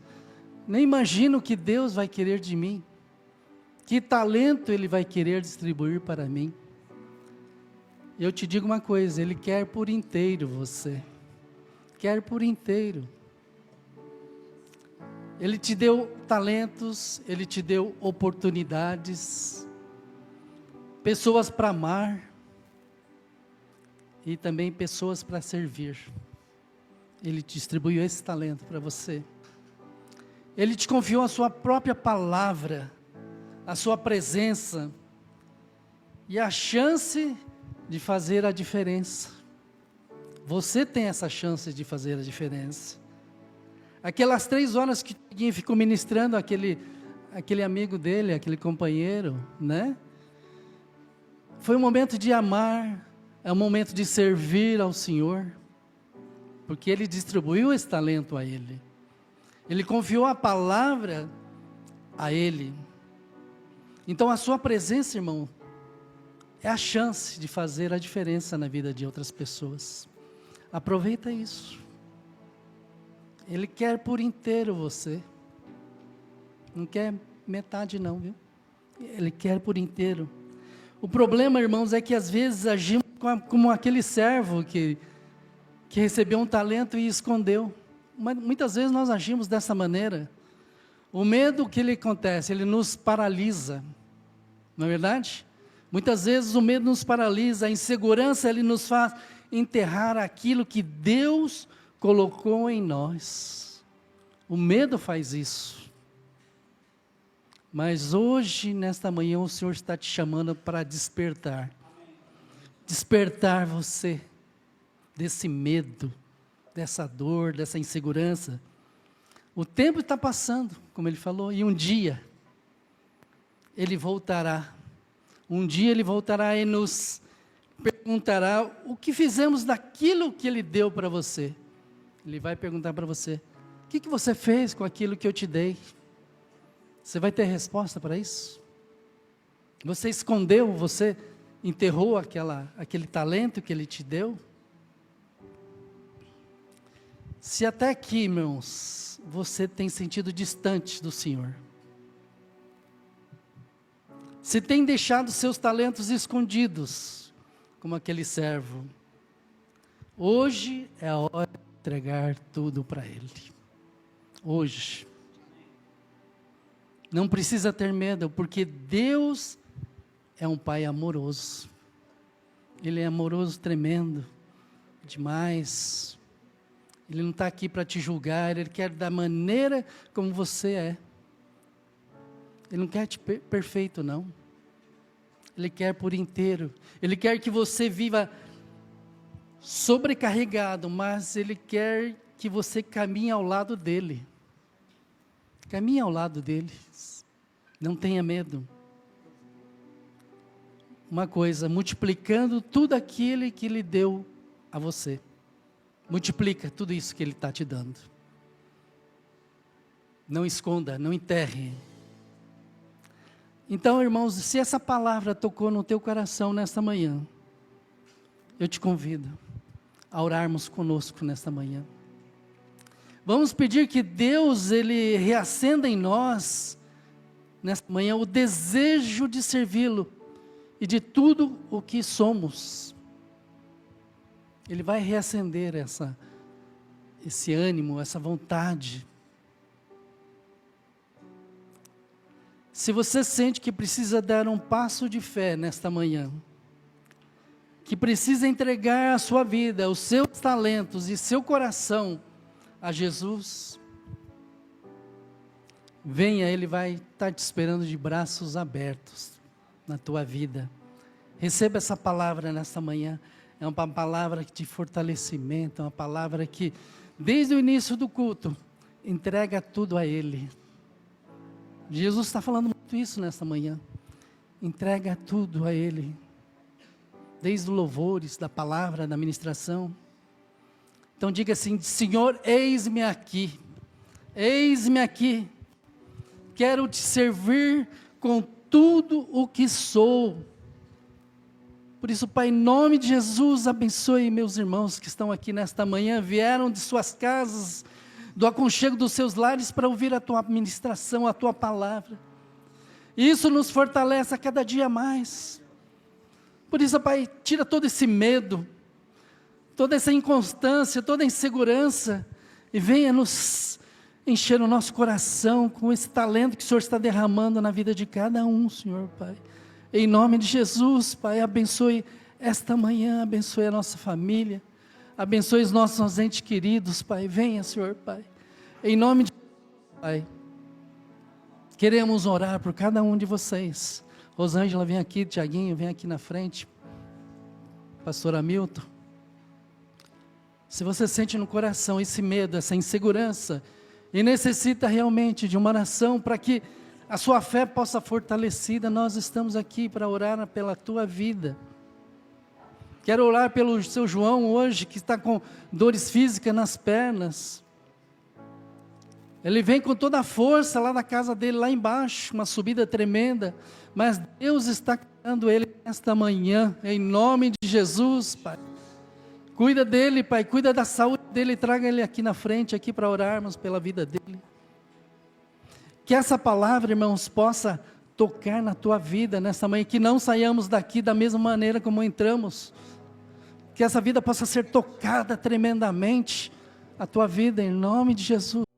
[SPEAKER 5] Nem imagino o que Deus vai querer de mim. Que talento Ele vai querer distribuir para mim. Eu te digo uma coisa, Ele quer por inteiro você. Quer por inteiro. Ele te deu talentos, Ele te deu oportunidades, pessoas para amar e também pessoas para servir. Ele distribuiu esse talento para você. Ele te confiou a sua própria palavra, a sua presença e a chance de fazer a diferença. Você tem essa chance de fazer a diferença. Aquelas 3 horas que Tiaguinho ficou ministrando, aquele amigo dele, aquele companheiro, né? Foi um momento de amar, é um momento de servir ao Senhor, porque Ele distribuiu esse talento a ele. Ele confiou a palavra a ele. Então a sua presença, irmão, é a chance de fazer a diferença na vida de outras pessoas. Aproveita isso. Ele quer por inteiro você. Não quer metade não, viu? Ele quer por inteiro. O problema, irmãos, é que às vezes agimos como aquele servo que recebeu um talento e escondeu. Mas muitas vezes nós agimos dessa maneira. O medo que ele acontece, ele nos paralisa. Não é verdade? Muitas vezes o medo nos paralisa, a insegurança ele nos faz enterrar aquilo que Deus colocou em nós. O medo faz isso. Mas hoje, nesta manhã, o Senhor está te chamando para despertar. Despertar você desse medo, dessa dor, dessa insegurança. O tempo está passando, como ele falou, e um dia ele voltará. Um dia ele voltará e nos perguntará o que fizemos daquilo que ele deu para você. Ele vai perguntar para você, o que você fez com aquilo que eu te dei? Você vai ter resposta para isso? Você escondeu, você enterrou aquele talento que ele te deu? Se até aqui, irmãos, você tem sentido distante do Senhor, se tem deixado seus talentos escondidos, como aquele servo, hoje é a hora de entregar tudo para Ele. Hoje. Não precisa ter medo, porque Deus é um Pai amoroso. Ele é amoroso, tremendo, demais. Ele não está aqui para te julgar, Ele quer da maneira como você é. Ele não quer te perfeito, não. Ele quer por inteiro. Ele quer que você viva sobrecarregado, mas Ele quer que você caminhe ao lado dEle. Caminhe ao lado dEle. Não tenha medo. Uma coisa, multiplicando tudo aquilo que Ele deu a você. Multiplica tudo isso que Ele está te dando. Não esconda, não enterre. Então, irmãos, se essa palavra tocou no teu coração nesta manhã, eu te convido a orarmos conosco nesta manhã. Vamos pedir que Deus, Ele reacenda em nós, nesta manhã, o desejo de servi-lo e de tudo o que somos. Ele vai reacender esse ânimo, essa vontade. Se você sente que precisa dar um passo de fé nesta manhã, que precisa entregar a sua vida, os seus talentos e seu coração a Jesus, venha, Ele vai estar te esperando de braços abertos na tua vida. Receba essa palavra nesta manhã. É uma palavra de fortalecimento, é uma palavra que, desde o início do culto, entrega tudo a Ele. Jesus está falando muito isso nesta manhã. Entrega tudo a Ele. Desde os louvores, da palavra, da ministração. Então diga assim, Senhor, eis-me aqui. Eis-me aqui. Quero te servir com tudo o que sou. Por isso, Pai, em nome de Jesus, abençoe meus irmãos que estão aqui nesta manhã, vieram de suas casas, do aconchego dos seus lares para ouvir a Tua ministração, a Tua palavra. Isso nos fortalece a cada dia mais. Por isso, Pai, tira todo esse medo, toda essa inconstância, toda a insegurança, e venha nos encher o nosso coração com esse talento que o Senhor está derramando na vida de cada um, Senhor, Pai. Em nome de Jesus, Pai, abençoe esta manhã, abençoe a nossa família, abençoe os nossos entes queridos, Pai. Venha, Senhor, Pai. Em nome de Jesus, Pai. Queremos orar por cada um de vocês. Rosângela, vem aqui, Tiaguinho, vem aqui na frente. Pastor Hamilton. Se você sente no coração esse medo, essa insegurança, e necessita realmente de uma oração para que a sua fé possa fortalecida. Nós estamos aqui para orar pela tua vida. Quero orar pelo seu João hoje, que está com dores físicas nas pernas. Ele vem com toda a força lá da casa dele, lá embaixo, uma subida tremenda, mas Deus está curando ele nesta manhã, em nome de Jesus, Pai. Cuida dele, Pai, cuida da saúde dele, traga ele aqui na frente, aqui para orarmos pela vida dele. Que essa palavra, irmãos, possa tocar na tua vida nesta manhã, que não saiamos daqui da mesma maneira como entramos, que essa vida possa ser tocada tremendamente, a tua vida, em nome de Jesus.